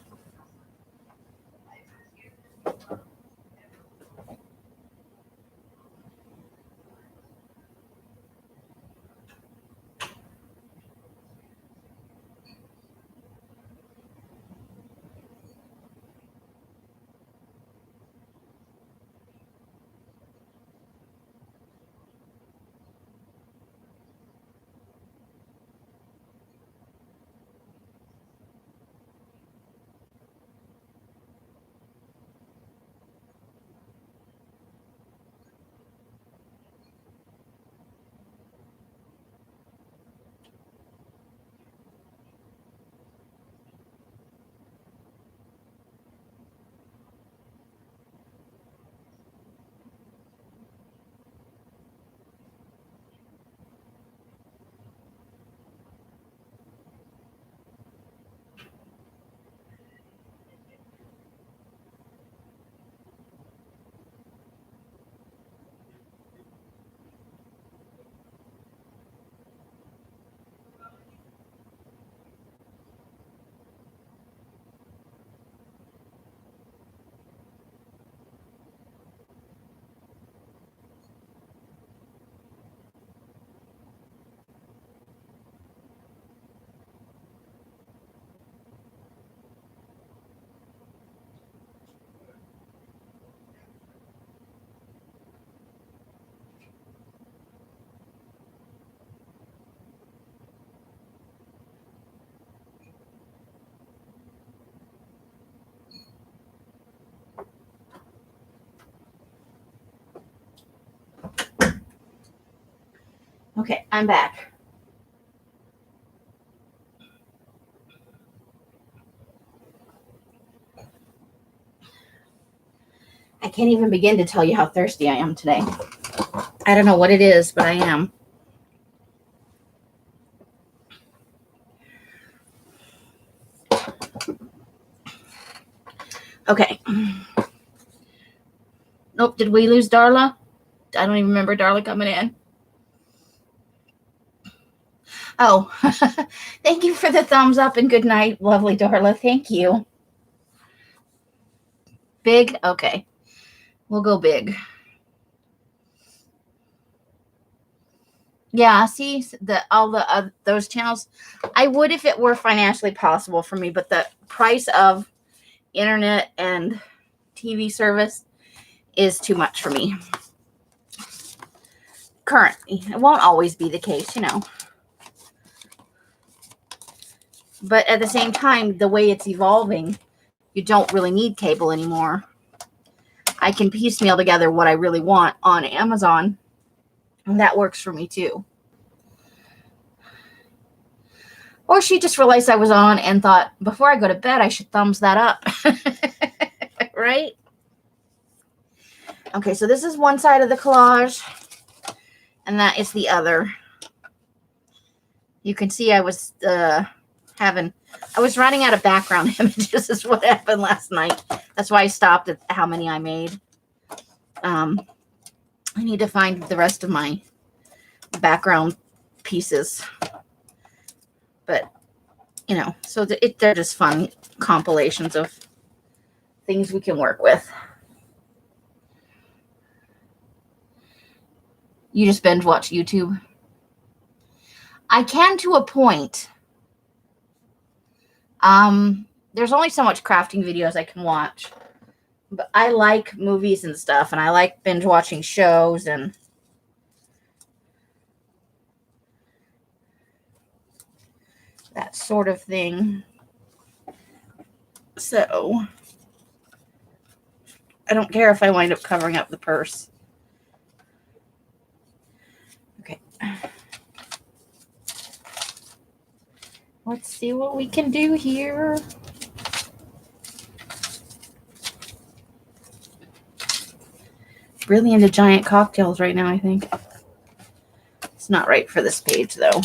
Okay, I'm back. I can't even begin to tell you how thirsty I am today. I don't know what it is, but I am. Okay. Nope, did we lose Darla? I don't even remember Darla coming in. Oh, thank you for the thumbs up and good night, lovely Darla. Thank you. Big? Okay. We'll go big. Yeah, see all the those channels. I would if it were financially possible for me, but the price of internet and TV service is too much for me. Currently, it won't always be the case, you know. But at the same time, the way it's evolving, you don't really need cable anymore. I can piecemeal together what I really want on Amazon, and that works for me too. Or she just realized I was on and thought, before I go to bed, I should thumbs that up. Right? Okay, so this is one side of the collage, and that is the other. You can see I was running out of background images is what happened last night. That's why I stopped at how many I made. I need to find the rest of my background pieces. But, you know, so they're just fun compilations of things we can work with. You just binge watch YouTube? I can to a point. There's only so much crafting videos I can watch. But I like movies and stuff, and I like binge watching shows and that sort of thing. So I don't care if I wind up covering up the purse. Okay. Let's see what we can do here. Really into giant cocktails right now, I think. It's not right for this page, though.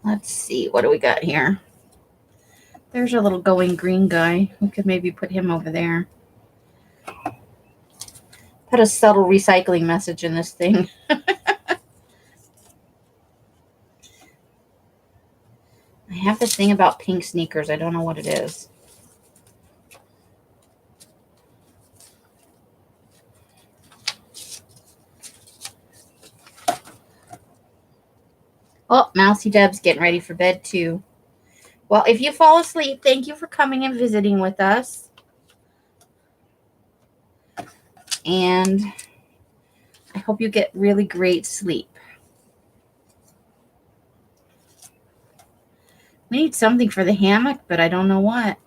Let's see. What do we got here? There's our little going green guy. We could maybe put him over there. Put a subtle recycling message in this thing. I have this thing about pink sneakers. I don't know what it is. Oh, Mousy Deb's getting ready for bed too. Well, if you fall asleep, thank you for coming and visiting with us. And I hope you get really great sleep. We need something for the hammock, but I don't know what.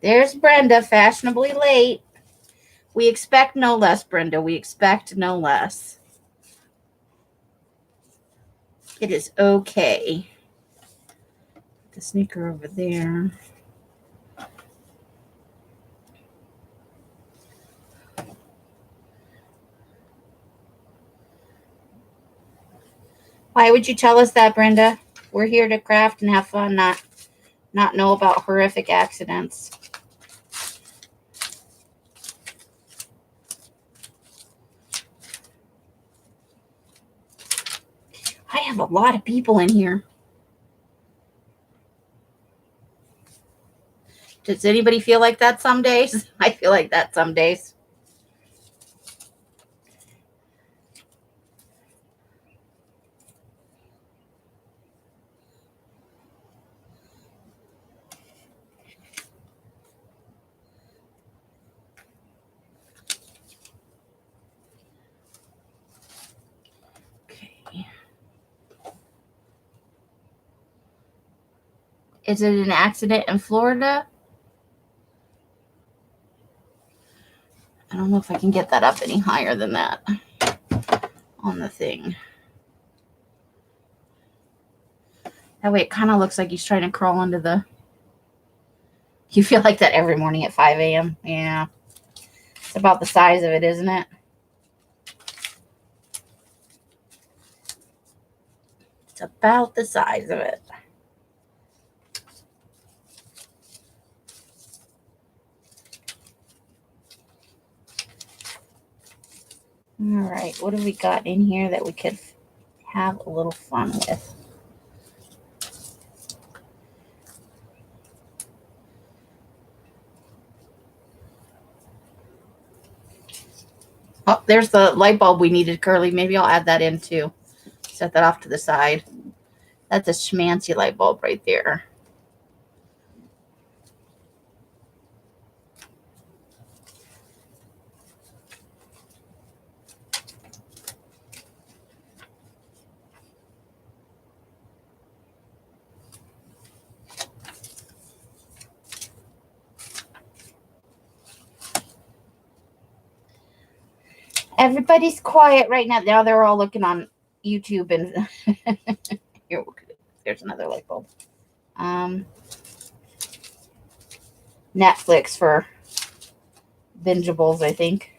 There's Brenda, fashionably late. We expect no less, Brenda. We expect no less. It is okay. The sneaker over there. Why would you tell us that, Brenda? We're here to craft and have fun, not know about horrific accidents. I have a lot of people in here. Does anybody feel like that some days? I feel like that some days. Okay. Is it an accident in Florida? I don't know if I can get that up any higher than that on the thing. That way it kind of looks like he's trying to crawl into the... You feel like that every morning at 5 a.m.? Yeah. It's about the size of it, isn't it? It's about the size of it. All right, what have we got in here that we could have a little fun with? Oh, there's the light bulb we needed, Curly. Maybe I'll add that in too. Set that off to the side. That's a schmancy light bulb right there. Everybody's quiet right now. Now they're all looking on YouTube and here, there's another light bulb. Netflix for bingeables, I think.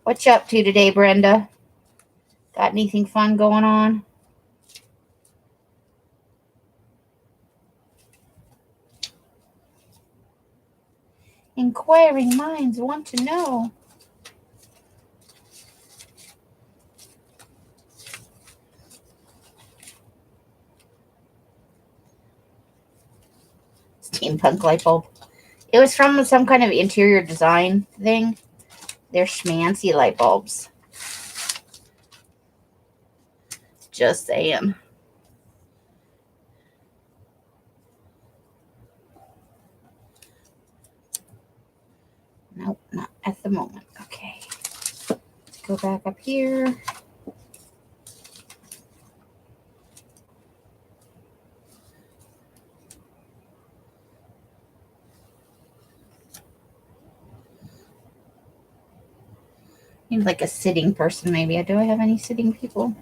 What you up to today, Brenda? Got anything fun going on? Inquiring minds want to know. Steampunk light bulb. It was from some kind of interior design thing. They're schmancy light bulbs. Just saying. Nope, not at the moment. Okay. Let's go back up here. Need like a sitting person, maybe. Do I have any sitting people?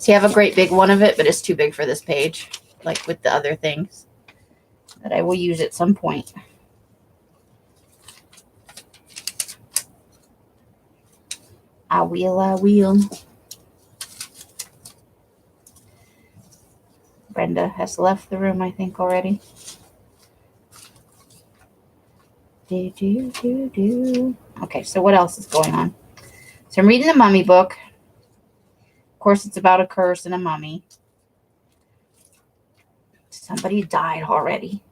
See, I have a great big one of it, but it's too big for this page, like with the other things that I will use at some point. I will. Brenda has left the room, I think, already. Okay, so what else is going on? So I'm reading the mummy book. Of course, it's about a curse and a mummy. Somebody died already.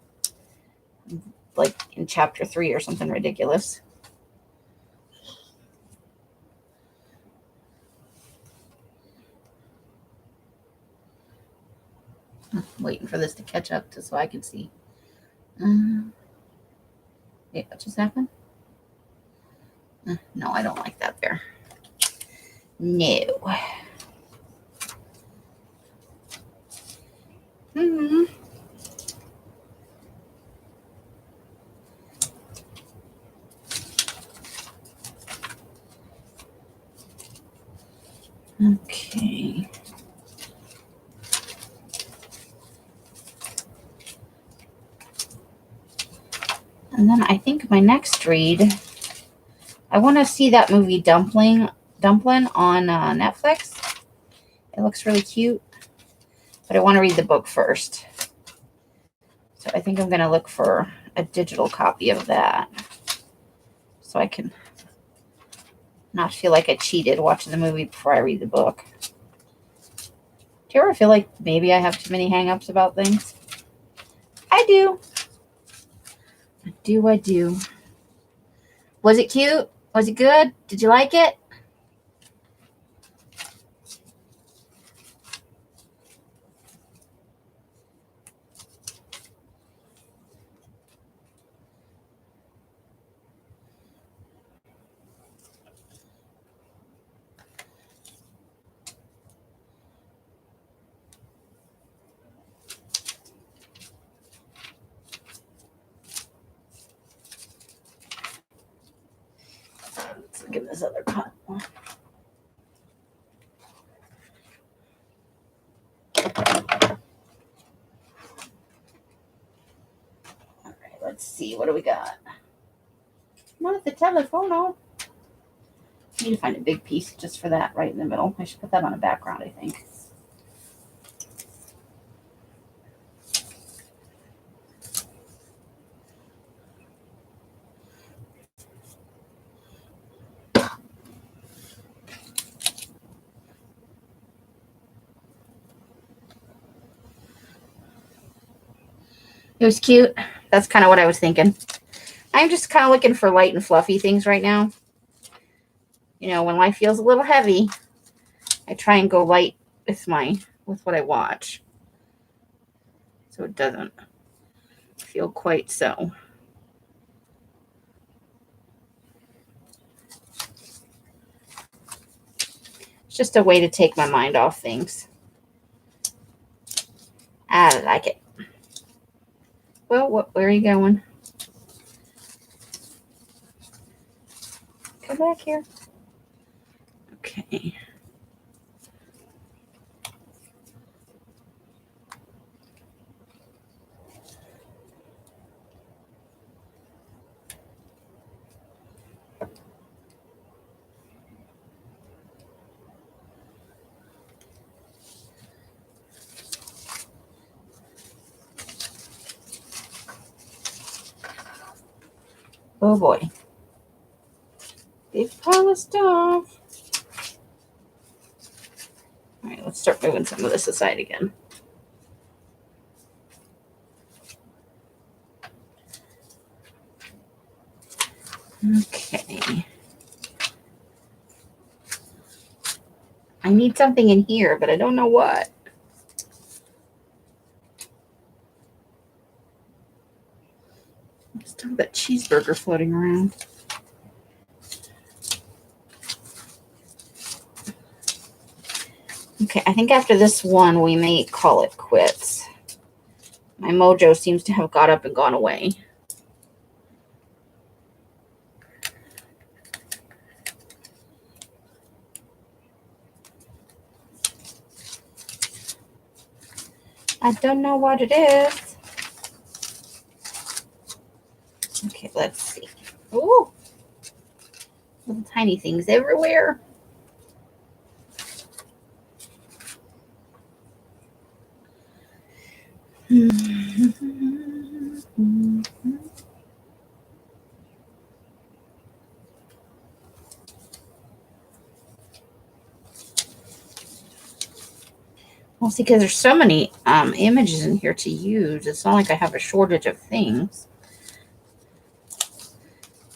Like in chapter 3 or something ridiculous. I'm waiting for this to catch up so I can see. Wait, what just happened? No, I don't like that there. No. Okay. And then I think my next read, I want to see that movie Dumpling on Netflix. It looks really cute, but I want to read the book first. So I think I'm going to look for a digital copy of that so I can not feel like I cheated watching the movie before I read the book. Do you ever feel like maybe I have too many hang-ups about things? I do. I do. Was it cute? Was it good? Did you like it? Let's look at this other cut one. All right, let's see. What do we got? Not the telephone. I need to find a big piece just for that right in the middle. I should put that on a background, I think. It was cute. That's kind of what I was thinking. I'm just kind of looking for light and fluffy things right now. You know, when life feels a little heavy, I try and go light with what I watch, so it doesn't feel quite so. It's just a way to take my mind off things. I like it. Well, where are you going? Come back here. Okay. Oh boy. Big pile of stuff. All right, let's start moving some of this aside again. Okay. I need something in here, but I don't know what. Still have that cheeseburger floating around. Okay, I think after this one, we may call it quits. My mojo seems to have got up and gone away. I don't know what it is. Okay, let's see. Ooh, little tiny things everywhere. Well, see, because there's so many images in here to use, it's not like I have a shortage of things.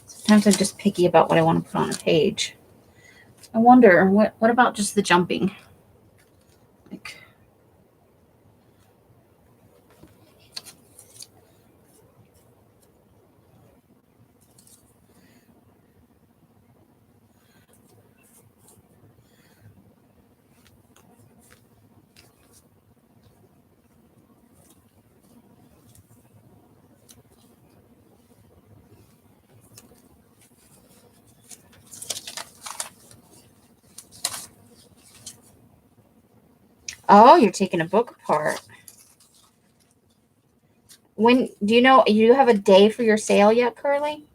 Sometimes I'm just picky about what I want to put on a page. I wonder, what about just the jumping? Like, oh, you're taking a book apart. When do you have a day for your sale yet, Curly?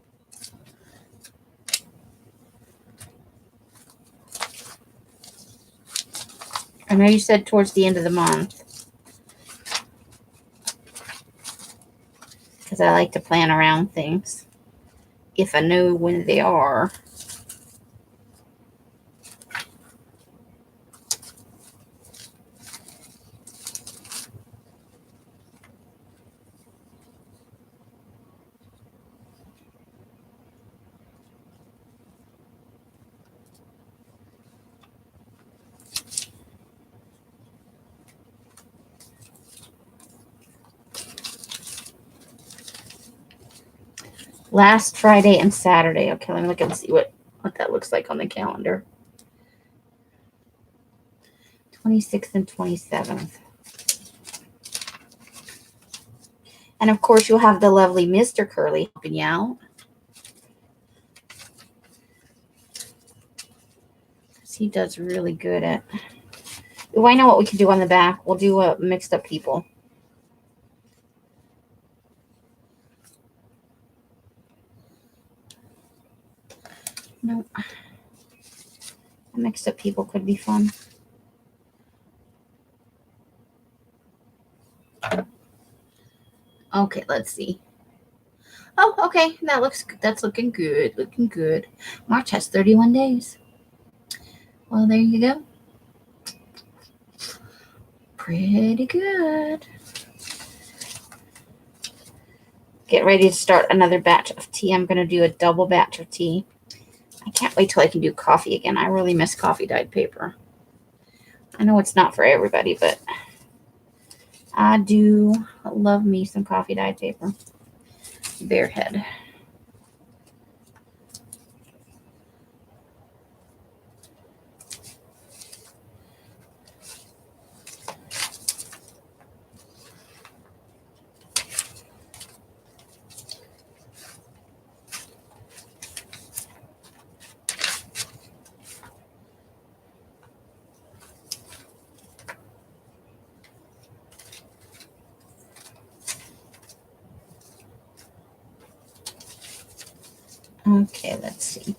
I know you said towards the end of the month. Because I like to plan around things. If I know when they are. Last Friday and Saturday. Okay, let me look and see what that looks like on the calendar. 26th and 27th. And of course, you'll have the lovely Mr. Curly helping you out. He does really good at. Oh, I know what we can do on the back. We'll do a mixed up people. No. Mixed up people could be fun. Okay, let's see. Oh, okay. That's looking good. Looking good. March has 31 days. Well, there you go. Pretty good. Get ready to start another batch of tea. I'm going to do a double batch of tea. I can't wait till I can do coffee again. I really miss coffee dyed paper. I know it's not for everybody, but I do love me some coffee dyed paper. Bear head. Okay, let's see.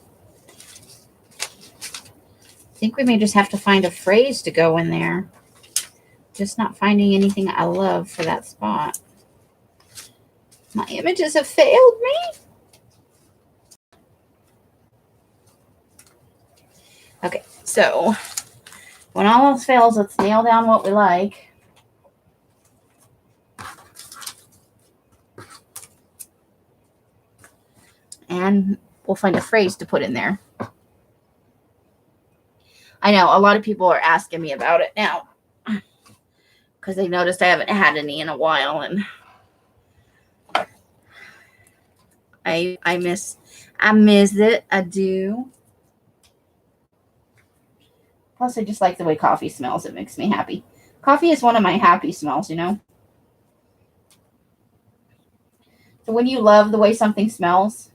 I think we may just have to find a phrase to go in there. Just not finding anything I love for that spot. My images have failed me. Okay, so when all else fails, let's nail down what we like. And we'll find a phrase to put in there. I know a lot of people are asking me about it now because they noticed I haven't had any in a while, and I miss it. I do. Plus, I just like the way coffee smells. It makes me happy. Coffee is one of my happy smells, you know. So when you love the way something smells,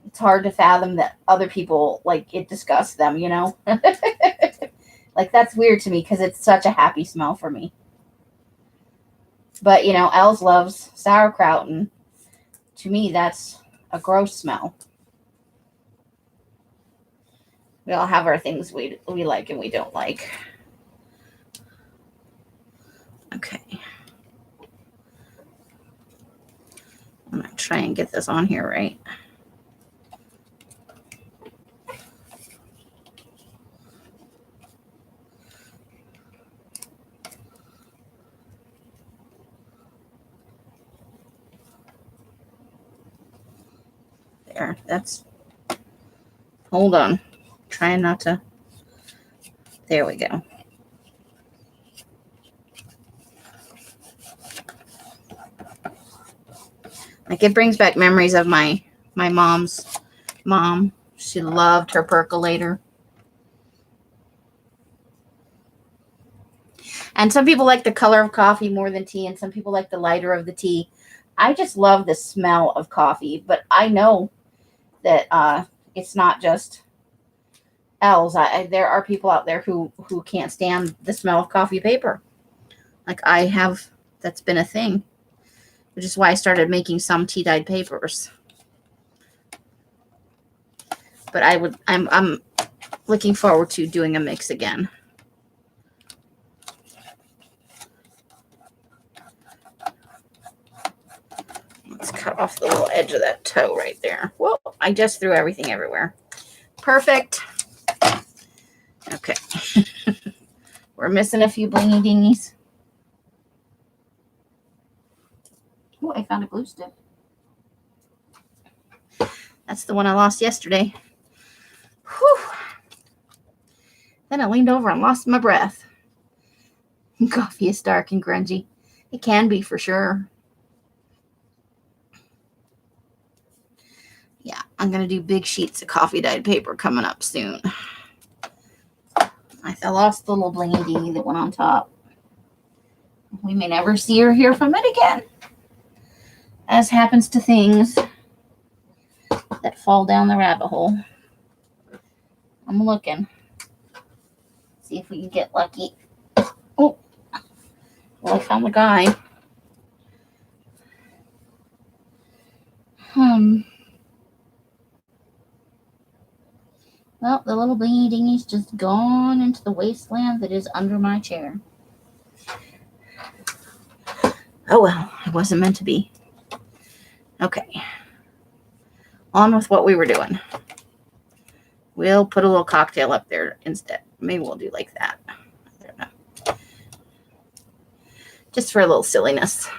it's hard to fathom that other people, like, it disgusts them, you know. Like, that's weird to me because it's such a happy smell for me. But, you know, Els loves sauerkraut, and to me, that's a gross smell. We all have our things we like and we don't like. Okay. I'm going to try and get this on here right. There, that's, hold on. Trying not to, there we go. Like, it brings back memories of my mom's mom. She loved her percolator. And some people like the color of coffee more than tea, and some people like the lighter of the tea. I just love the smell of coffee, but I know that it's not just Els. There are people out there who can't stand the smell of coffee paper. Like I have, that's been a thing, which is why I started making some tea-dyed papers. But I'm looking forward to doing a mix again. Let's cut off the little edge of that toe right there. Whoa, I just threw everything everywhere. Perfect. Okay. We're missing a few blingy dingies. Oh, I found a glue stick. That's the one I lost yesterday. Whew. Then I leaned over and lost my breath. Coffee is dark and grungy. It can be for sure. Yeah, I'm going to do big sheets of coffee dyed paper coming up soon. I lost the little blingy dingy that went on top. We may never see or hear from it again, as happens to things that fall down the rabbit hole. I'm looking. See if we can get lucky. Oh, well, I found the guy. Well, the little blingy dingy's just gone into the wasteland that is under my chair. Oh well, it wasn't meant to be. Okay. On with what we were doing. We'll put a little cocktail up there instead. Maybe we'll do like that. I don't know. Just for a little silliness.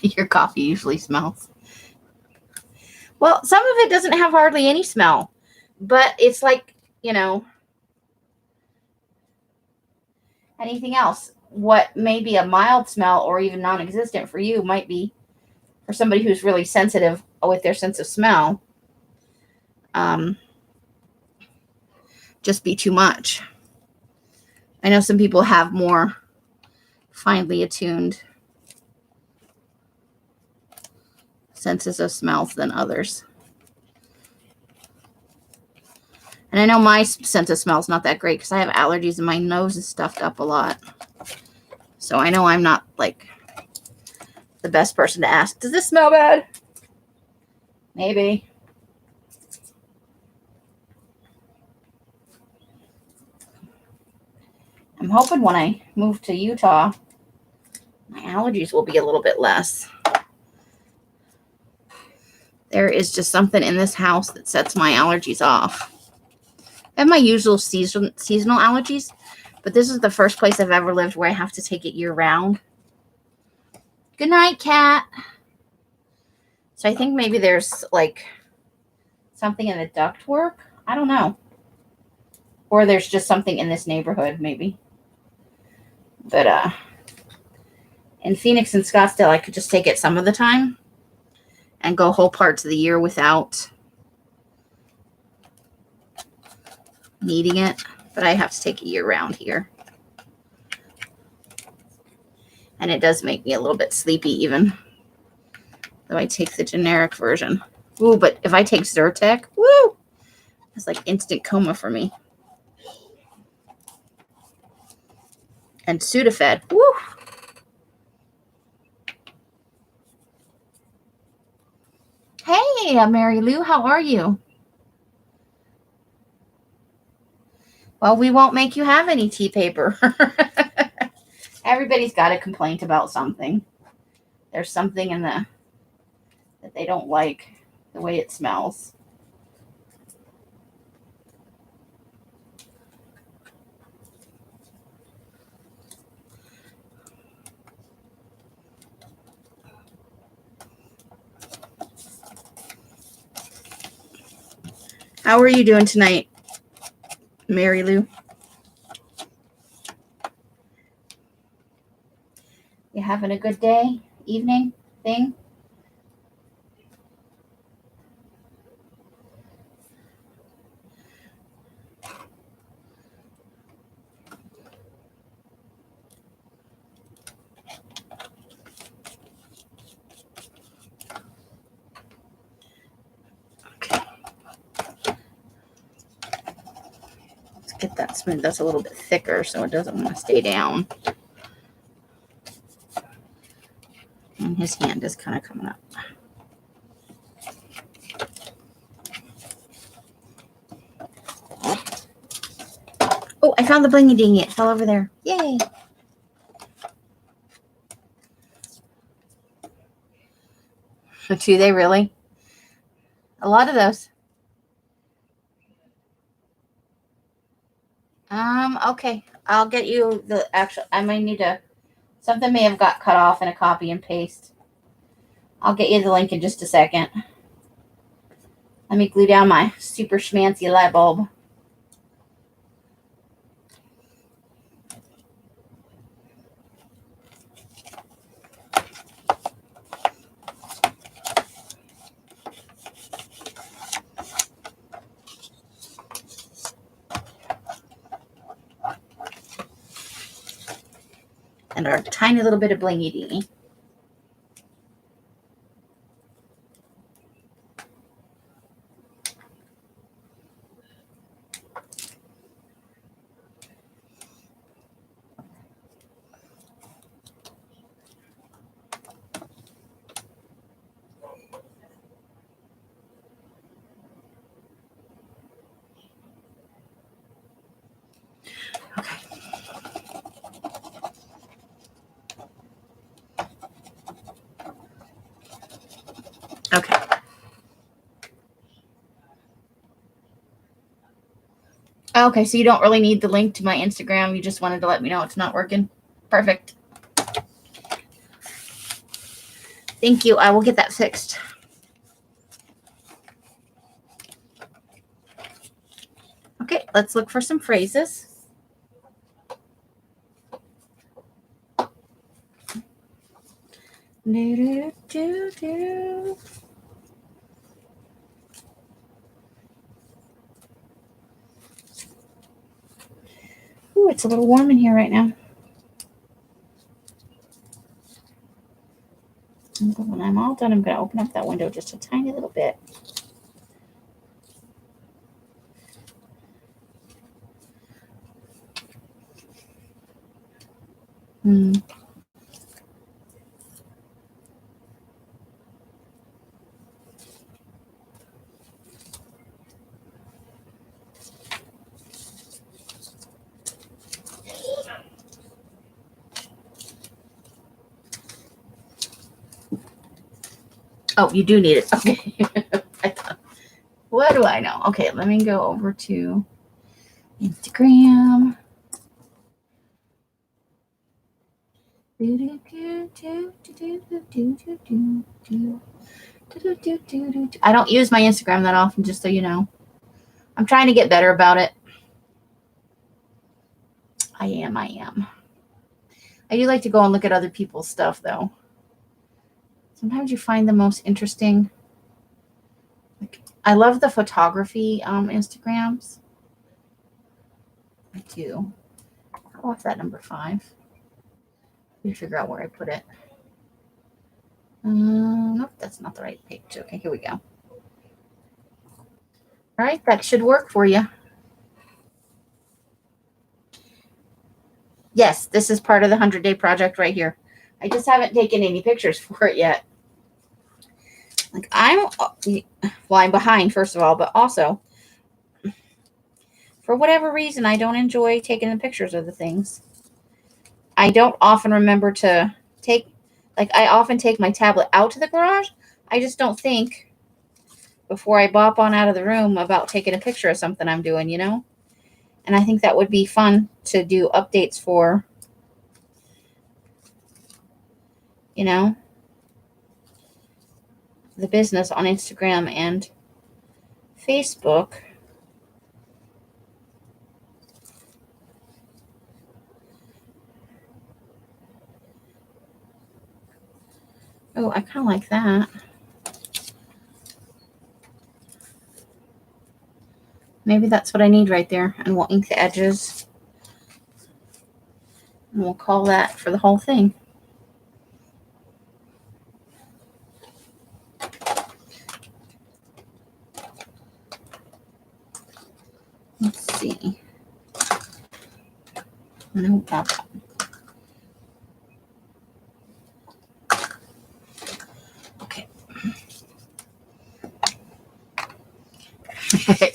Your coffee usually smells. Well, some of it doesn't have hardly any smell, but it's like, you know, anything else. What may be a mild smell or even non-existent for you might be, for somebody who's really sensitive with their sense of smell, just be too much. I know some people have more finely attuned senses of smells than others. And I know my sense of smell is not that great because I have allergies and my nose is stuffed up a lot. So I know I'm not like the best person to ask, does this smell bad? Maybe. I'm hoping when I move to Utah, my allergies will be a little bit less. There is just something in this house that sets my allergies off. I have my usual seasonal allergies, but this is the first place I've ever lived where I have to take it year round. Good night, cat. So I think maybe there's like something in the ductwork. I don't know. Or there's just something in this neighborhood, maybe. But in Phoenix and Scottsdale, I could just take it some of the time and go whole parts of the year without needing it. But I have to take it year round here. And it does make me a little bit sleepy even, though I take the generic version. Ooh, but if I take Zyrtec, woo, it's like instant coma for me. and Sudafed. Woo! Hey, Mary Lou, how are you? Well, we won't make you have any tea paper. Everybody's got a complaint about something. There's something in that they don't like, the way it smells. How are you doing tonight, Mary Lou? You having a good day, evening thing? Okay. Let's get that smooth. That's a little bit thicker, so it doesn't want to stay down. And his hand is kind of coming up. Oh, I found the blingy dingy. It fell over there. Yay. Do they really? A lot of those. Okay. I'll get you the actual, I might need to, something may have got cut off in a copy and paste. I'll get you the link in just a second. Let me glue down my super schmancy light bulb. And our tiny little bit of blingy dingy. Okay. Okay, so you don't really need the link to my Instagram. You just wanted to let me know it's not working. Perfect. Thank you. I will get that fixed. Okay, let's look for some phrases. Do, do, do. Ooh, it's a little warm in here right now. When I'm all done, I'm going to open up that window just a tiny little bit. Oh, you do need it. Okay. What do I know? Okay, let me go over to Instagram. I don't use my Instagram that often, just so you know. I'm trying to get better about it. I am. I do like to go and look at other people's stuff, though. Sometimes you find the most interesting. Like, I love the photography Instagrams. I do. Go off that number 5. Let me figure out where I put it. Nope, that's not the right page. Okay, here we go. All right, that should work for you. Yes, this is part of the 100-day project right here. I just haven't taken any pictures for it yet. Like I'm behind, first of all, but also for whatever reason, I don't enjoy taking the pictures of the things. I don't often remember to I often take my tablet out to the garage. I just don't think before I bop on out of the room about taking a picture of something I'm doing, you know? And I think that would be fun to do updates for, you know, the business on Instagram and Facebook. Oh, I kind of like that. Maybe that's what I need right there. And we'll ink the edges. And we'll call that for the whole thing. Let's see. No problem. Okay.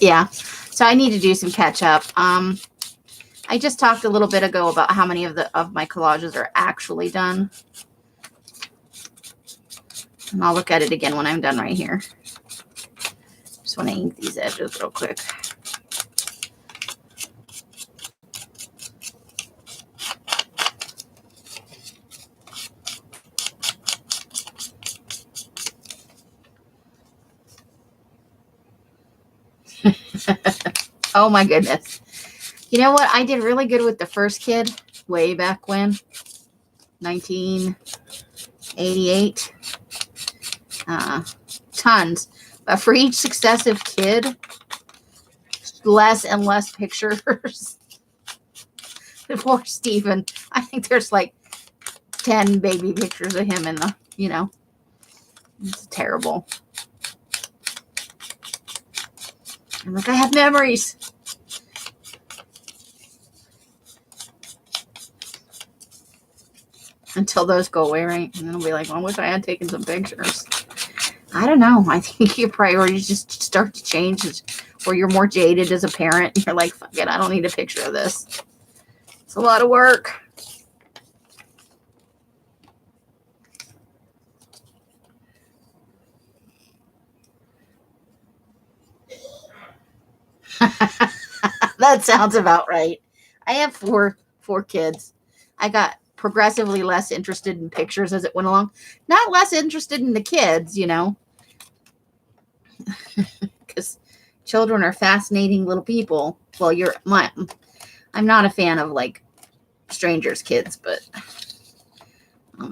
Yeah. So I need to do some catch up. I just talked a little bit ago about how many of my collages are actually done. And I'll look at it again when I'm done right here. Just want to ink these edges real quick. Oh my goodness. You know what? I did really good with the first kid way back when. 1988. Tons. But for each successive kid, less and less pictures. Poor Stephen. I think there's like 10 baby pictures of him in the, you know. It's terrible. I'm like, I have memories. Until those go away, right? And then I'll be like, well, I wish I had taken some pictures. I don't know. I think your priorities just start to change, or you're more jaded as a parent. You're like, fuck it, I don't need a picture of this. It's a lot of work. That sounds about right. I have four kids. I got progressively less interested in pictures as it went along. Not less interested in the kids, you know, because children are fascinating little people. Well, I'm not a fan of like strangers' kids, but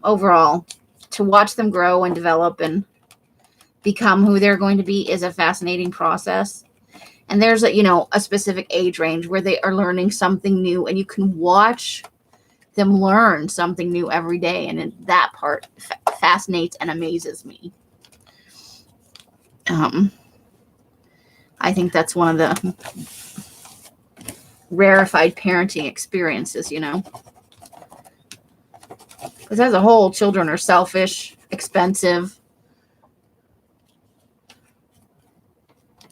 overall, to watch them grow and develop and become who they're going to be is a fascinating process. And there's a specific age range where they are learning something new, and you can watch them learn something new every day. And that part fascinates and amazes me. I think that's one of the rarefied parenting experiences, you know. Because as a whole, children are selfish, expensive,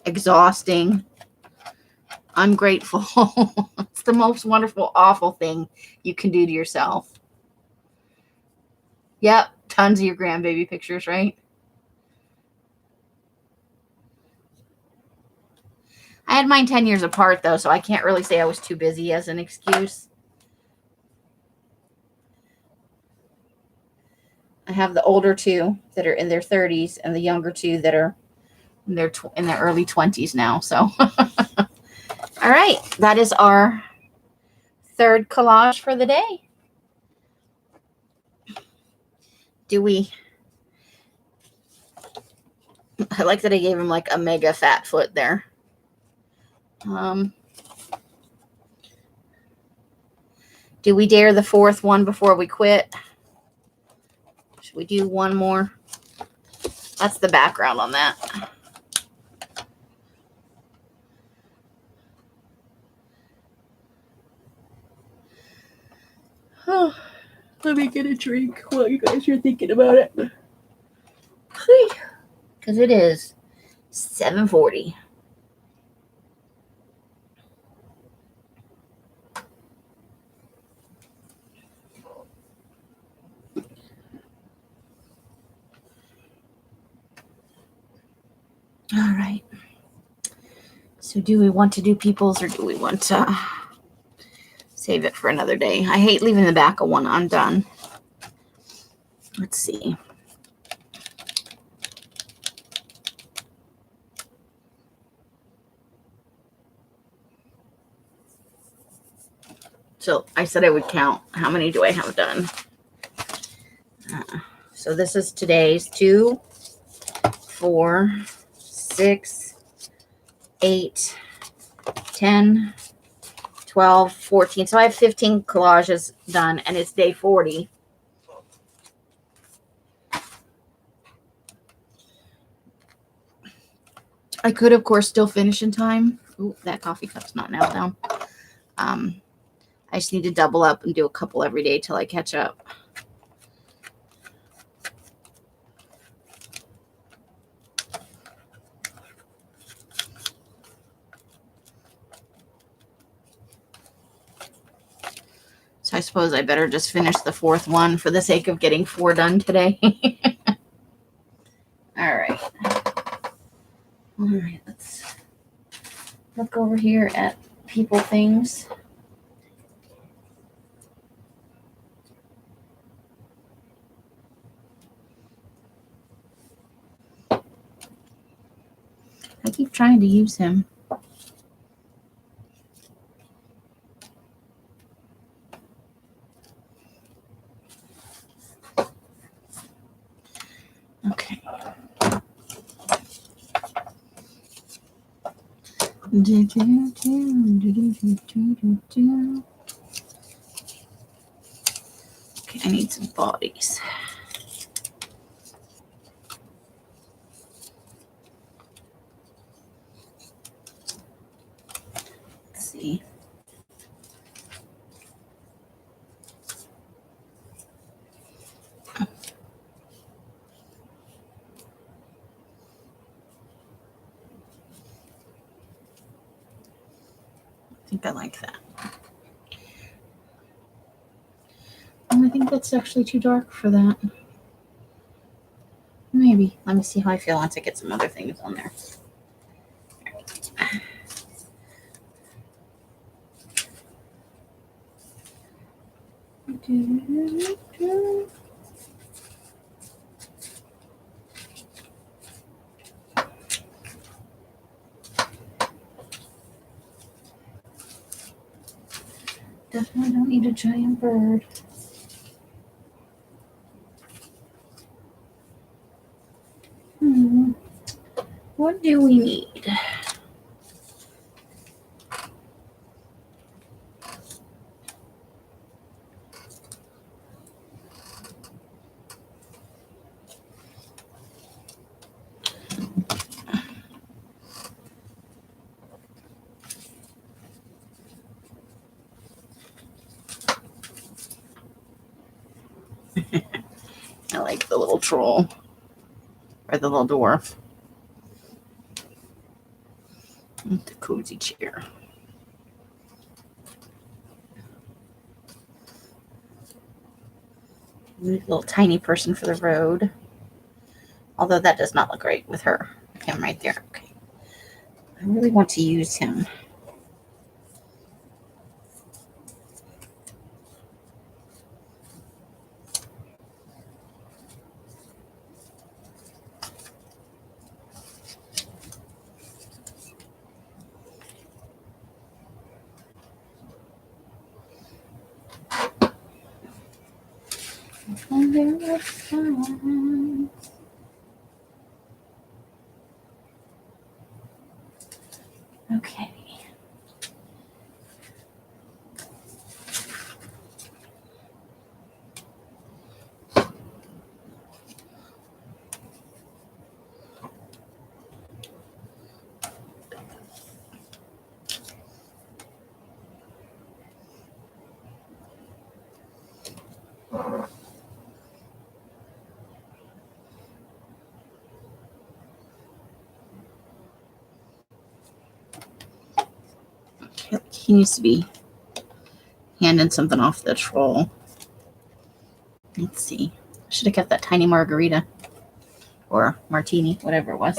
exhausting, ungrateful. It's the most wonderful, awful thing you can do to yourself. Yep, tons of your grandbaby pictures, right? I had mine 10 years apart, though, so I can't really say I was too busy as an excuse. I have the older two that are in their 30s and the younger two that are in their early 20s now. So, all right, that is our third collage for the day. I like that I gave him like a mega fat foot there. Do we dare the fourth one before we quit? Should we do one more? That's the background on that. Let me get a drink while you guys are thinking about it. Because it is 7:40. All right. So do we want to do people's or do we want to save it for another day? I hate leaving the back of one undone. Let's see. So I said I would count. How many do I have done? So this is today's 2, 4, 6, 8, 10, 12, 14. So I have 15 collages done and it's day 40. I could, of course, still finish in time. Ooh, that coffee cup's not nailed down. I just need to double up and do a couple every day till I catch up. So I suppose I better just finish the 4th one for the sake of getting 4 done today. All right. All right, let's look over here at people things. I keep trying to use him. Okay. Okay, I need some bodies. Let's see. I think I like that. I think that's actually too dark for that. Maybe. Let me see how I feel once I get some other things on there. Definitely don't need a giant bird. What do we need? I like the little troll or the little dwarf. The cozy chair. Little tiny person for the road. Although that does not look great with her. Him right there. Okay. I really want to use him. Okay. He needs to be handing something off the troll. Let's see. I should have kept that tiny margarita or martini, whatever it was.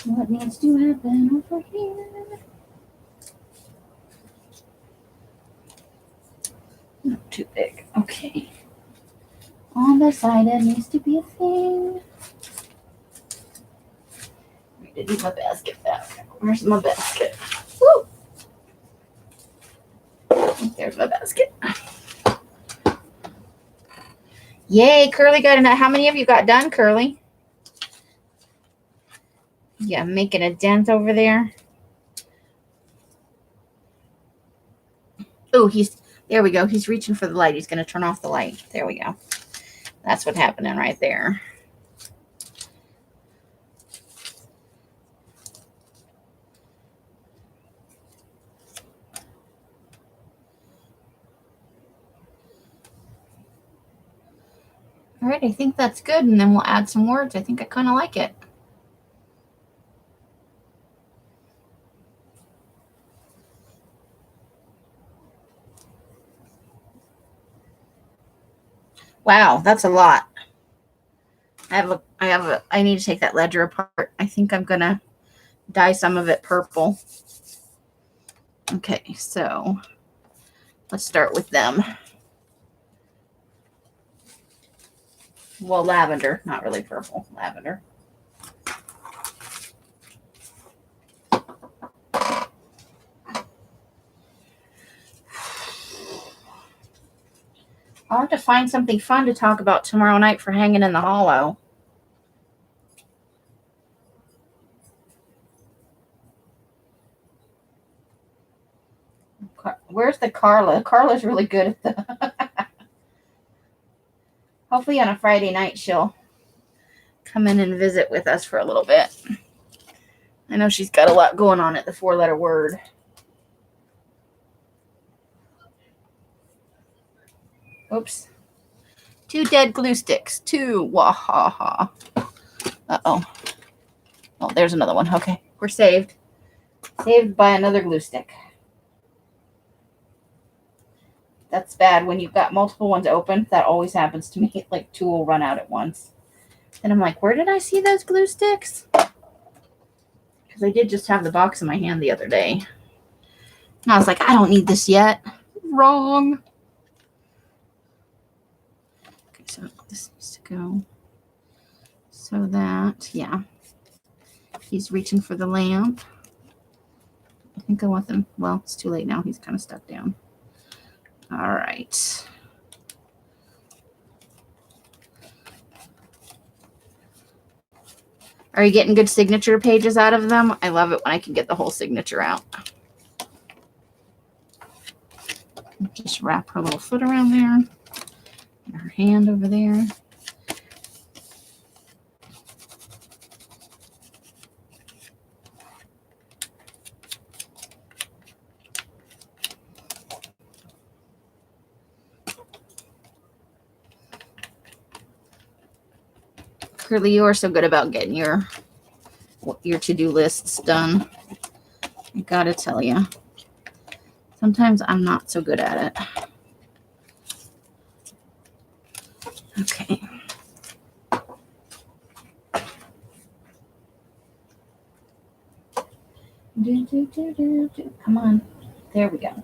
What needs to happen over here? Not too big. Okay. On the side, it needs to be a thing. I need to do my basket back. Where's my basket? Woo! There's my basket. Yay, Curly got enough. How many of you got done, Curly? Yeah, making a dent over there. Oh, there we go. He's reaching for the light. He's going to turn off the light. There we go. That's what's happening right there. All right, I think that's good. And then we'll add some words. I think I kind of like it. Wow, that's a lot. I need to take that ledger apart. I think I'm going to dye some of it purple. Okay, so let's start with them. Well, lavender, not really purple, lavender. I'll have to find something fun to talk about tomorrow night for hanging in the hollow. Where's the Carla? Carla's really good at the... Hopefully on a Friday night she'll come in and visit with us for a little bit. I know she's got a lot going on at the 4-letter word. Oops. 2 dead glue sticks. 2. Wahaha. Uh-oh. Oh, there's another one. Okay. We're saved. Saved by another glue stick. That's bad. When you've got multiple ones open, that always happens to me. Like 2 will run out at once. And I'm like, where did I see those glue sticks? Because I did just have the box in my hand the other day. And I was like, I don't need this yet. Wrong. Okay, so this needs to go. So that, yeah. He's reaching for the lamp. I think I want them. Well, it's too late now. He's kind of stuck down. All right. Are you getting good signature pages out of them? I love it when I can get the whole signature out. Just wrap her little foot around there. And her hand over there. Curly, you are so good about getting your to-do lists done. I gotta tell you. Sometimes I'm not so good at it. Okay. Come on. There we go.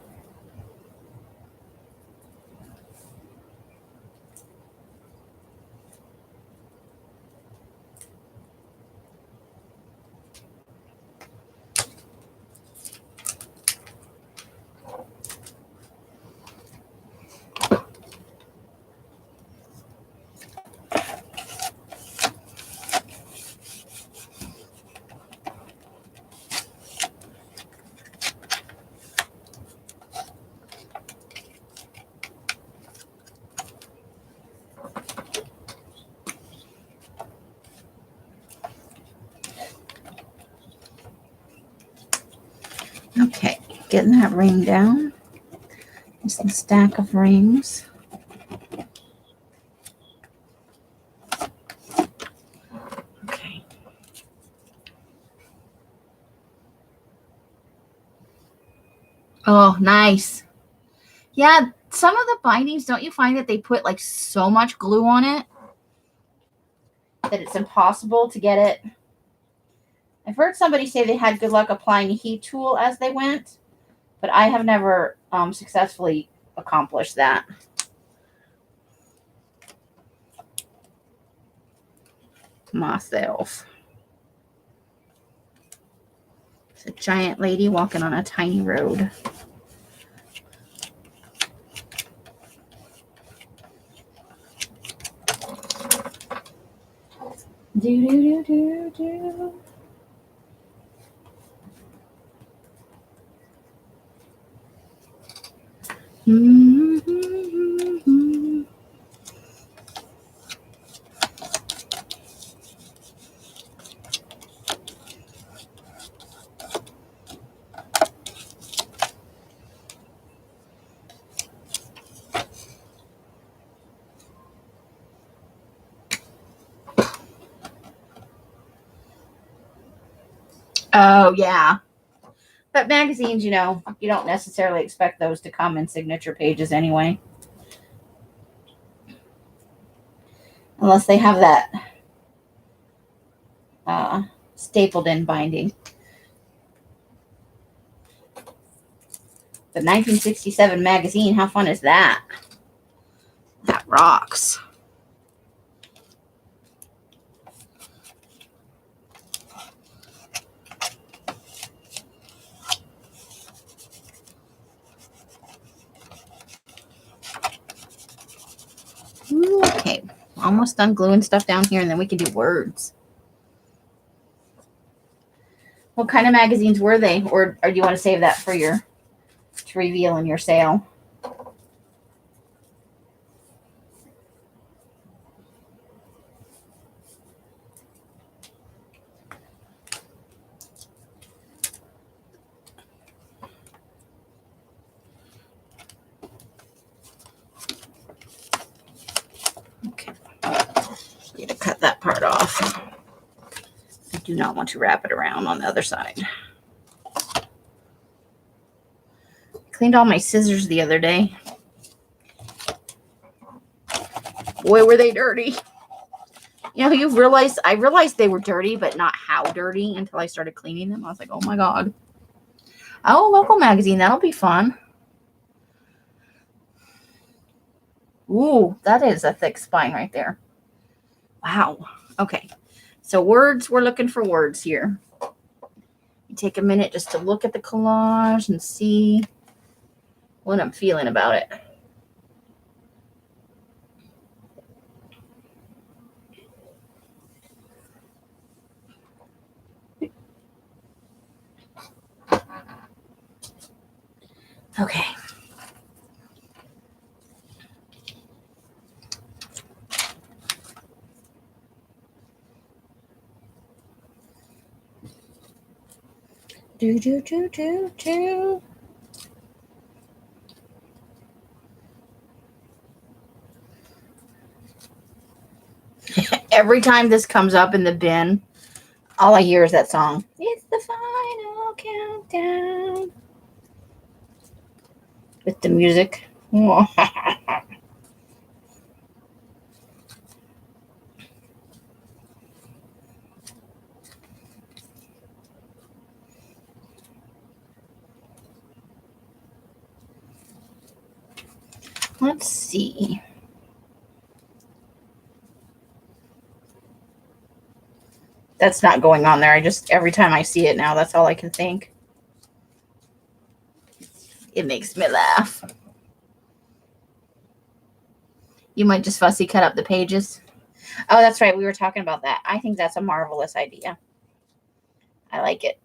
Okay, getting that ring down. Just a stack of rings. Okay. Oh, nice. Yeah, some of the bindings, don't you find that they put like so much glue on it that it's impossible to get it? I've heard somebody say they had good luck applying a heat tool as they went, but I have never successfully accomplished that. Myself. It's a giant lady walking on a tiny road. Do do do do do. Mm-hmm. Oh, yeah. But magazines, you know, you don't necessarily expect those to come in signature pages anyway. Unless they have that stapled in binding. The 1967 magazine, how fun is that? That rocks. Ooh, okay, almost done gluing stuff down here, and then we can do words. What kind of magazines were they? Or do you want to save that for to reveal in your sale? Okay. Need to cut that part off. I do not want to wrap it around on the other side. Cleaned all my scissors the other day. Boy, were they dirty. You know, I realized they were dirty, but not how dirty until I started cleaning them. I was like, oh my God. Oh, local magazine. That'll be fun. Ooh, that is a thick spine right there. Wow. Okay. So words, we're looking for words here. You take a minute just to look at the collage and see what I'm feeling about it. Okay. Do, do, do, do, do. Every time this comes up in the bin, all I hear is that song. It's the final countdown. With the music. Let's see. That's not going on there. Every time I see it now, that's all I can think. It makes me laugh. You might just fussy cut up the pages. Oh, that's right. We were talking about that. I think that's a marvelous idea. I like it.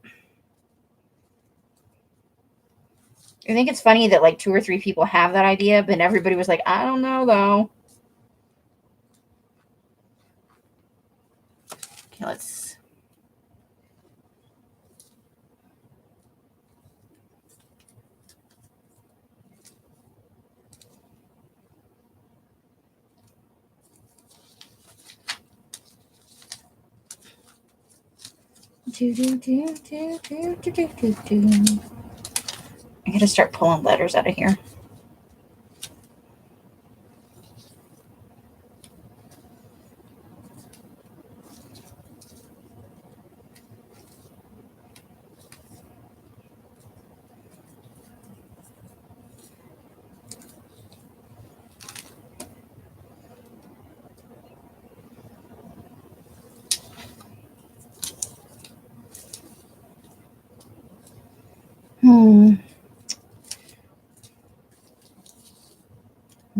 I think it's funny that like 2 or 3 people have that idea, but everybody was like, I don't know though. Okay, let's. I gotta start pulling letters out of here.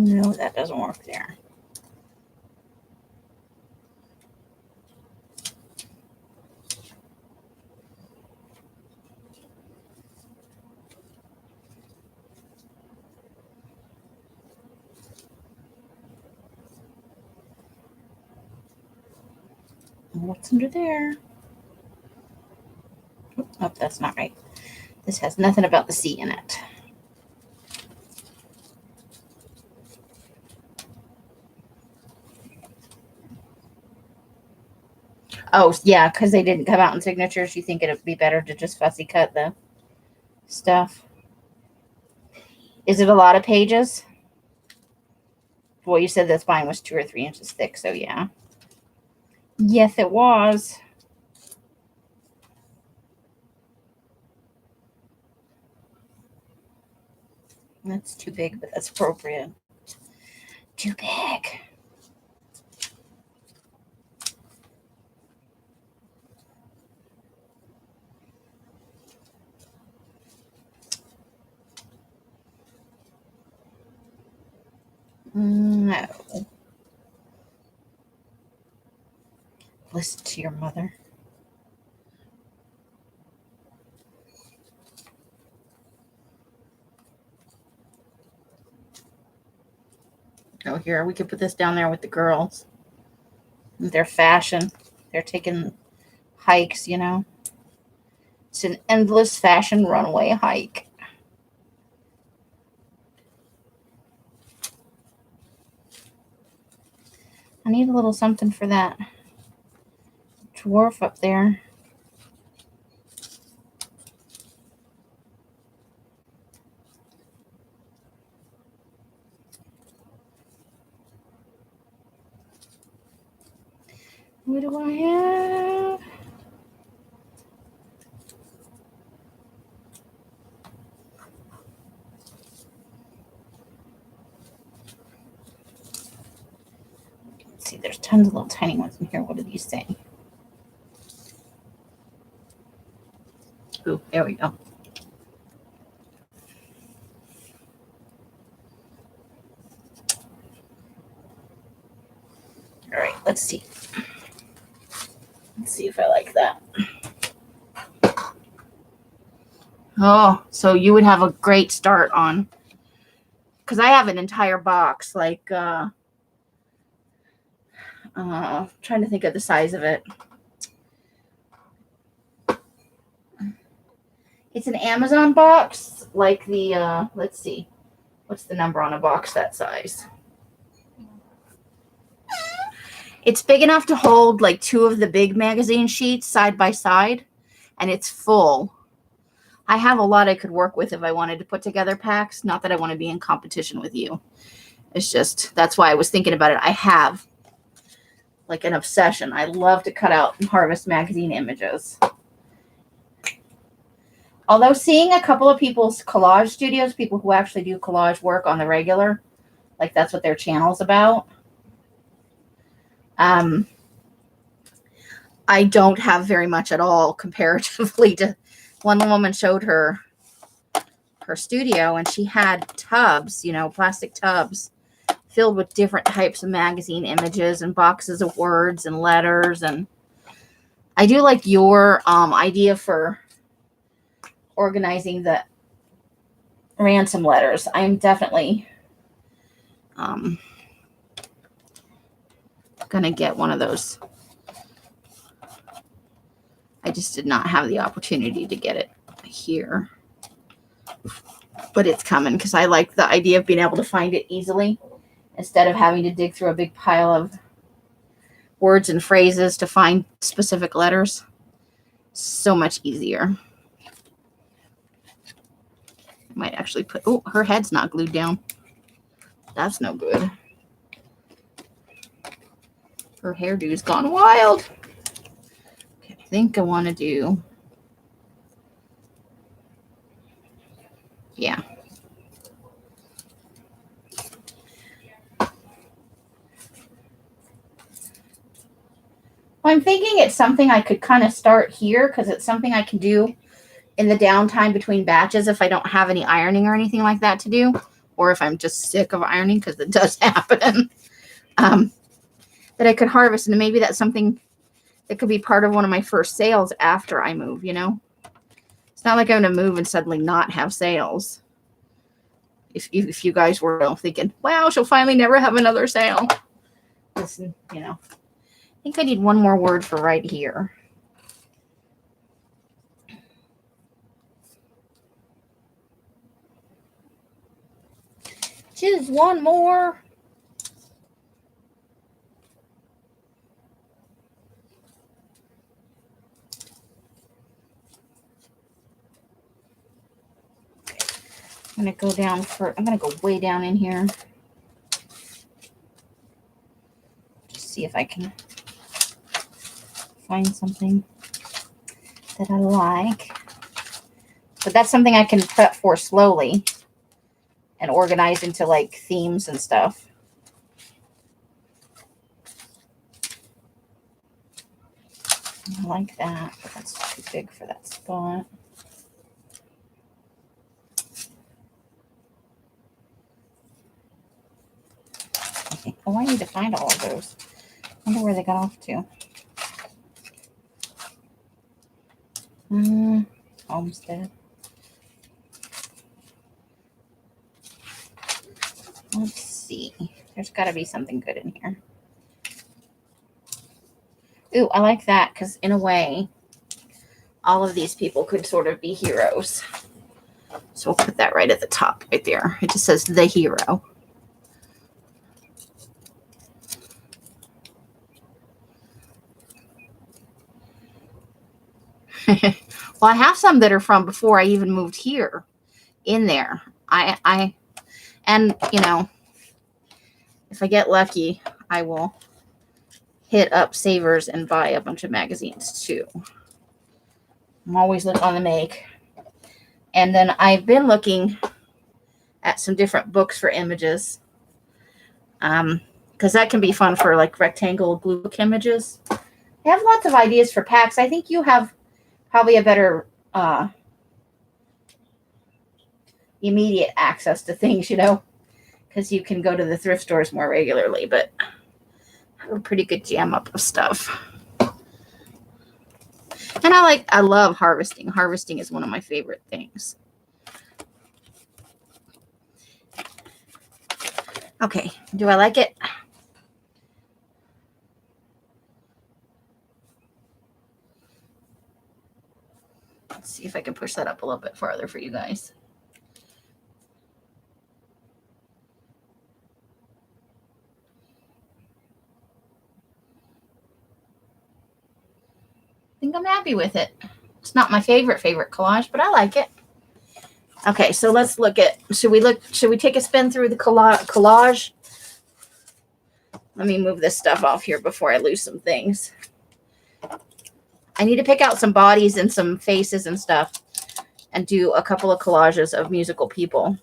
No, that doesn't work there. What's under there? Oh, that's not right. This has nothing about the C in it. Oh, yeah, because they didn't come out in signatures. You think it'd be better to just fussy cut the stuff? Is it a lot of pages? Well, you said that spine was 2 or 3 inches thick, so yeah. Yes, it was. That's too big, but that's appropriate. Too big. No. Listen to your mother. Oh, here, we could put this down there with the girls. Their fashion. They're taking hikes, you know. It's an endless fashion runway hike. I need a little something for that dwarf up there. What do I have? Let's see, there's tons of little tiny ones in here. What do these say? Ooh, there we go. All right, let's see. Let's see if I like that. Oh, so you would have a great start on, because I have an entire box, like, trying to think of the size of it. It's an Amazon box, like the, let's see, what's the number on a box that size? It's big enough to hold like 2 of the big magazine sheets side by side, and it's full. I have a lot I could work with if I wanted to put together packs. Not that I want to be in competition with you. It's just, that's why I was thinking about it. I have like an obsession. I love to cut out and harvest magazine images. Although seeing a couple of people's collage studios, people who actually do collage work on the regular, like that's what their channel's about. I don't have very much at all comparatively to. One woman showed her studio, and she had tubs, you know, plastic tubs filled with different types of magazine images and boxes of words and letters. And I do like your idea for organizing the ransom letters. I'm definitely gonna get one of those. I just did not have the opportunity to get it here, but it's coming because I like the idea of being able to find it easily instead of having to dig through a big pile of words and phrases to find specific letters. so much easier. I might actually put, oh, her head's not glued down. That's no good. Her hairdo's gone wild. Okay, I think I want to do, yeah. Well, I'm thinking it's something I could kind of start here because it's something I can do in the downtime between batches if I don't have any ironing or anything like that to do, or if I'm just sick of ironing, because it does happen, that I could harvest. And maybe that's something that could be part of one of my first sales after I move, you know? It's not like I'm going to move and suddenly not have sales. If you guys were thinking, wow, she'll finally never have another sale. Listen, you know, I think I need one more word for right here. Just one more. I'm going to go down I'm going to go way down in here. Just see if I can find something that I like. But that's something I can prep for slowly and organize into like themes and stuff. I like that, but that's too big for that spot. Okay. Oh, I need to find all of those. I wonder where they got off to. Homestead. Let's see. There's got to be something good in here. Ooh, I like that because in a way, all of these people could sort of be heroes. So we'll put that right at the top, right there. It just says the hero. Well, I have some that are from before I even moved here in there. And you know, if I get lucky, I will hit up Savers and buy a bunch of magazines too. I'm always looking on the make. And then I've been looking at some different books for images. Because that can be fun for like rectangle glue book images. I have lots of ideas for packs. I think you have probably a better immediate access to things, you know, because you can go to the thrift stores more regularly, but I have a pretty good jam up of stuff. And I love harvesting. Harvesting is one of my favorite things. Okay, do I like it? Let's see if I can push that up a little bit farther for you guys. I think I'm happy with it. It's not my favorite collage, but I like it. Okay, so let's look at, should we take a spin through the collage? Let me move this stuff off here before I lose some things. I need to pick out some bodies and some faces and stuff and do a couple of collages of musical people.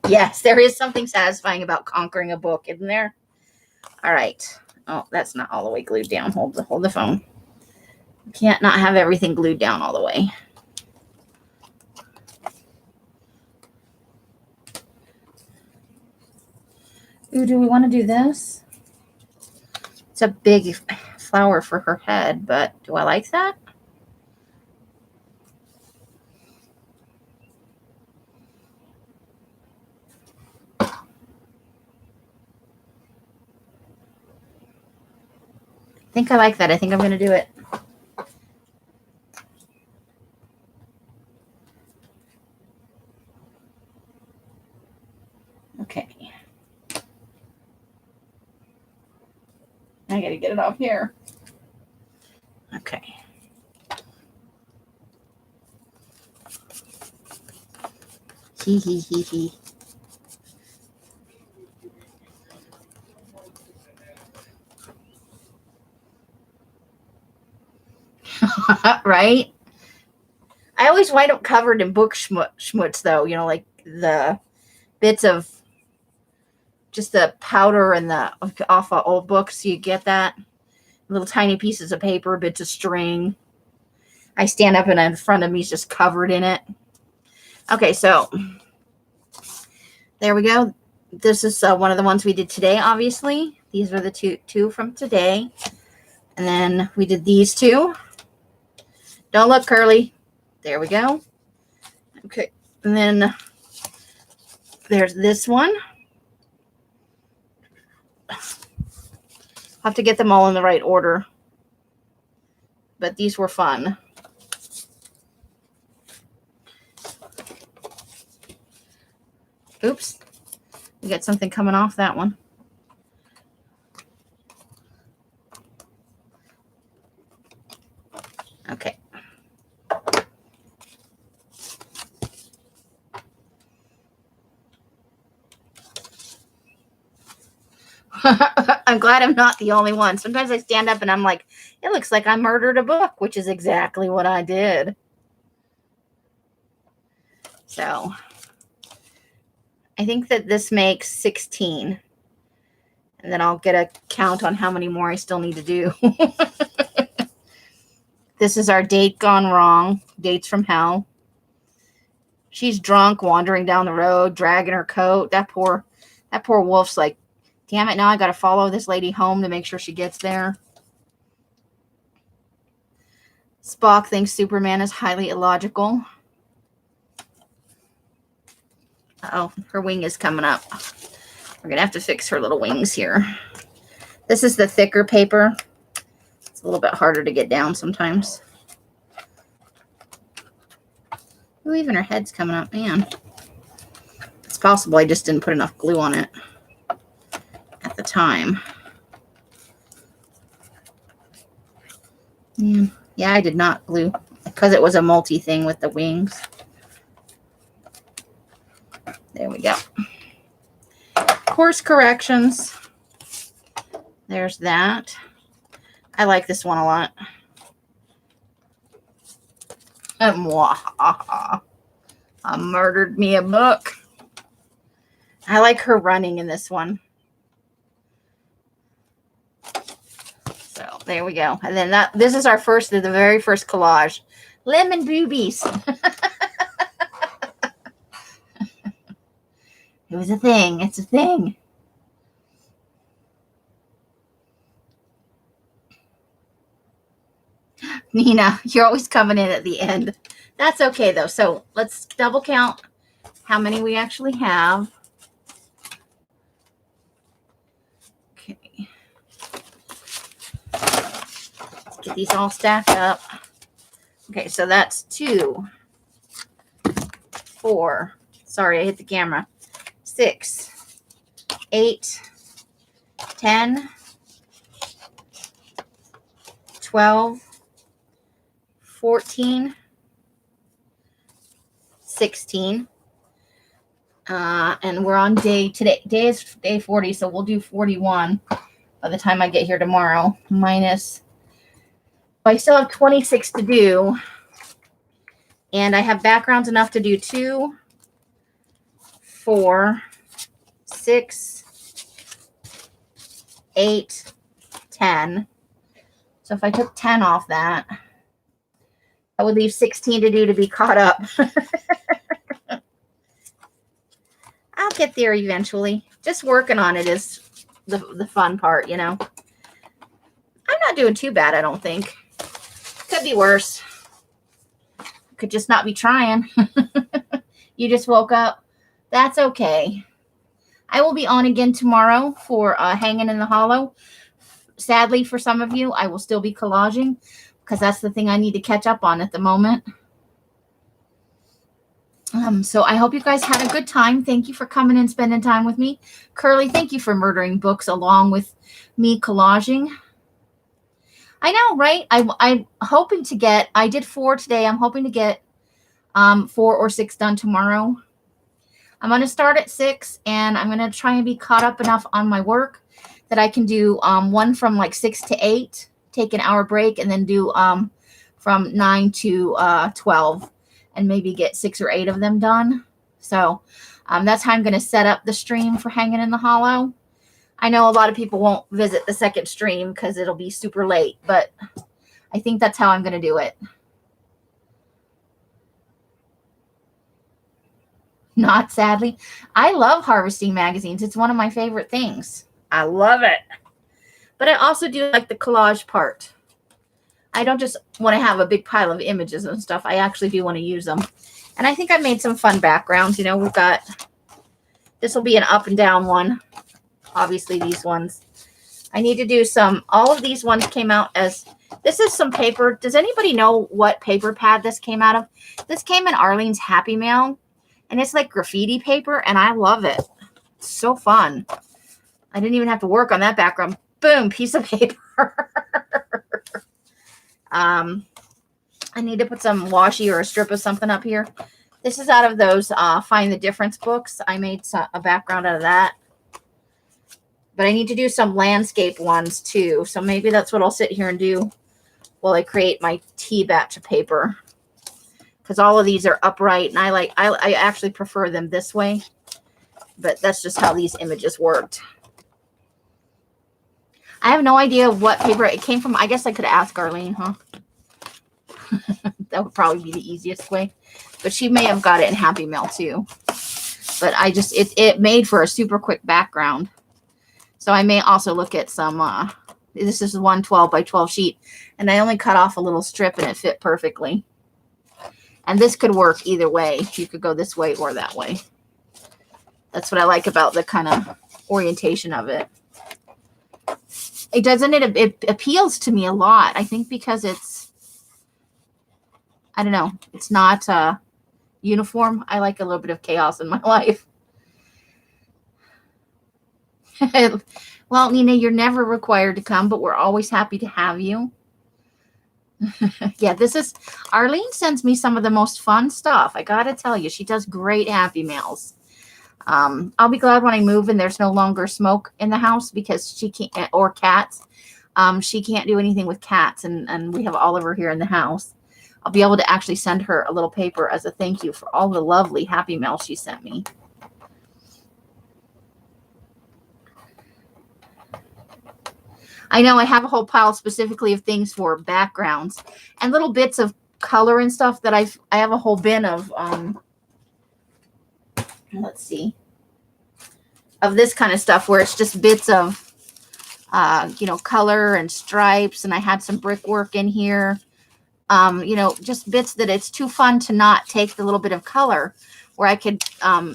Yes, there is something satisfying about conquering a book, isn't there? All right. Oh, that's not all the way glued down. Hold the phone. Can't not have everything glued down all the way. Ooh, do we want to do this? It's a big flower for her head, but do I like that? I think I like that. I think I'm going to do it. Okay. I gotta get it off here. Okay. Hee hee hee hee. Right? I always wind up covered in book schmutz, though. You know, like the bits of just the powder and the off of old books. You get that little tiny pieces of paper, bits of string. I stand up and in front of me is just covered in it. Okay, so there we go. This is one of the ones we did today, obviously. These are the two from today. And then we did these two. Don't look, Curly. There we go. Okay, and then there's this one. I'll have to get them all in the right order. But these were fun. Oops. We got something coming off that one. Okay. I'm glad I'm not the only one. Sometimes I stand up and I'm like, it looks like I murdered a book, which is exactly what I did. So I think that this makes 16. And then I'll get a count on how many more I still need to do. This is our date gone wrong. Dates from hell. She's drunk, wandering down the road, dragging her coat. That poor wolf's like, damn it, now I got to follow this lady home to make sure she gets there. Spock thinks Superman is highly illogical. Uh-oh, her wing is coming up. We're going to have to fix her little wings here. This is the thicker paper. It's a little bit harder to get down sometimes. Ooh, even her head's coming up. Man, it's possible I just didn't put enough glue on it at the time. Yeah, I did not glue because it was a multi thing with the wings. There we go. Course corrections. There's that. I like this one a lot. I murdered me a book. I like her running in this one. So there we go. And then this is our the very first collage. Lemon boobies. It was a thing. It's a thing. Nina, you're always coming in at the end. That's okay, though. So let's double count how many we actually have. Okay. Get these all stacked up. Okay, so that's 2, 4. Sorry, I hit the camera. 6, 8, 10, 12, 14, 16. And we're on today is day 40, so we'll do 41 by the time I get here tomorrow. I still have 26 to do. And I have backgrounds enough to do 2, 4, 6, 8, 10. So if I took 10 off that, I would leave 16 to do to be caught up. I'll get there eventually. Just working on it is the fun part, you know. I'm not doing too bad, I don't think. Could be worse. Could just not be trying. You just woke up. That's okay. I will be on again tomorrow for Hanging in the Hollow. Sadly, for some of you, I will still be collaging because that's the thing I need to catch up on at the moment. So I hope you guys had a good time. Thank you for coming and spending time with me. Curly, thank you for murdering books along with me collaging. I know, right? I'm hoping to get, I did 4 today. I'm hoping to get 4 or 6 done tomorrow. I'm going to start at 6, and I'm going to try and be caught up enough on my work that I can do one from like 6 to 8, take an hour break, and then do from 9 to 12, and maybe get 6 or 8 of them done. So that's how I'm going to set up the stream for Hanging in the Hollow. I know a lot of people won't visit the second stream because it'll be super late, but I think that's how I'm going to do it. Not sadly. I love harvesting magazines. It's one of my favorite things. I love it. But I also do like the collage part. I don't just want to have a big pile of images and stuff. I actually do want to use them. And I think I made some fun backgrounds. You know, we've got, this will be an up and down one. Obviously these ones. I need to do some, all of these ones came out as, this is some paper. Does anybody know what paper pad this came out of? This came in Arlene's Happy Mail. And it's like graffiti paper, and I love it. It's so fun. I didn't even have to work on that background. Boom, piece of paper. I need to put some washi or a strip of something up here. This is out of those Find the Difference books. I made a background out of that. But I need to do some landscape ones, too. So maybe that's what I'll sit here and do while I create my tea batch of paper. Because all of these are upright, and I actually prefer them this way, but that's just how these images worked. I have no idea what paper it came from. I guess I could ask Arlene, huh? That would probably be the easiest way, but she may have got it in Happy Mail too. But I just, it made for a super quick background. So I may also look at some, this is one 12 by 12 sheet, and I only cut off a little strip and it fit perfectly. And this could work either way. You could go this way or that way. That's what I like about the kind of orientation of it. It doesn't, it appeals to me a lot. I think because it's, I don't know, it's not uniform. I like a little bit of chaos in my life. Well, Nina, you're never required to come, but we're always happy to have you. Yeah, this is, Arlene sends me some of the most fun stuff. I gotta tell you, she does great Happy Mails. I'll be glad when I move and there's no longer smoke in the house because she can't, or cats. She can't do anything with cats, and we have Oliver here in the house. I'll be able to actually send her a little paper as a thank you for all the lovely Happy Mail she sent me. I know I have a whole pile specifically of things for backgrounds and little bits of color and stuff that I have a whole bin of, let's see, of this kind of stuff where it's just bits of, you know, color and stripes. And I had some brickwork in here, you know, just bits that it's too fun to not take the little bit of color where I could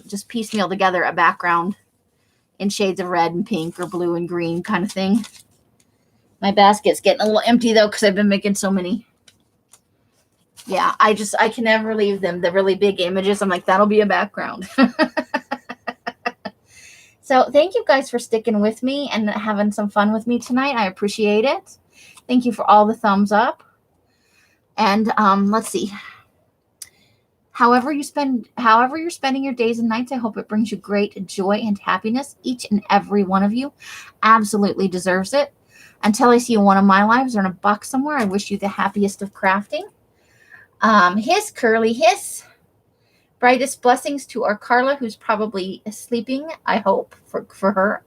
just piecemeal together a background in shades of red and pink or blue and green kind of thing. My basket's getting a little empty, though, because I've been making so many. Yeah, I can never leave them. The really big images, I'm like, that'll be a background. So thank you guys for sticking with me and having some fun with me tonight. I appreciate it. Thank you for all the thumbs up. And let's see. However you're spending your days and nights, I hope it brings you great joy and happiness. Each and every one of you absolutely deserves it. Until I see you in one of my lives or in a box somewhere, I wish you the happiest of crafting. Hiss, Curly, hiss. Brightest blessings to our Carla, who's probably sleeping, I hope, for her.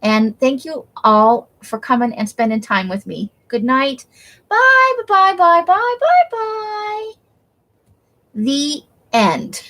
And thank you all for coming and spending time with me. Good night. Bye, bye, bye, bye, bye, bye, bye. The end.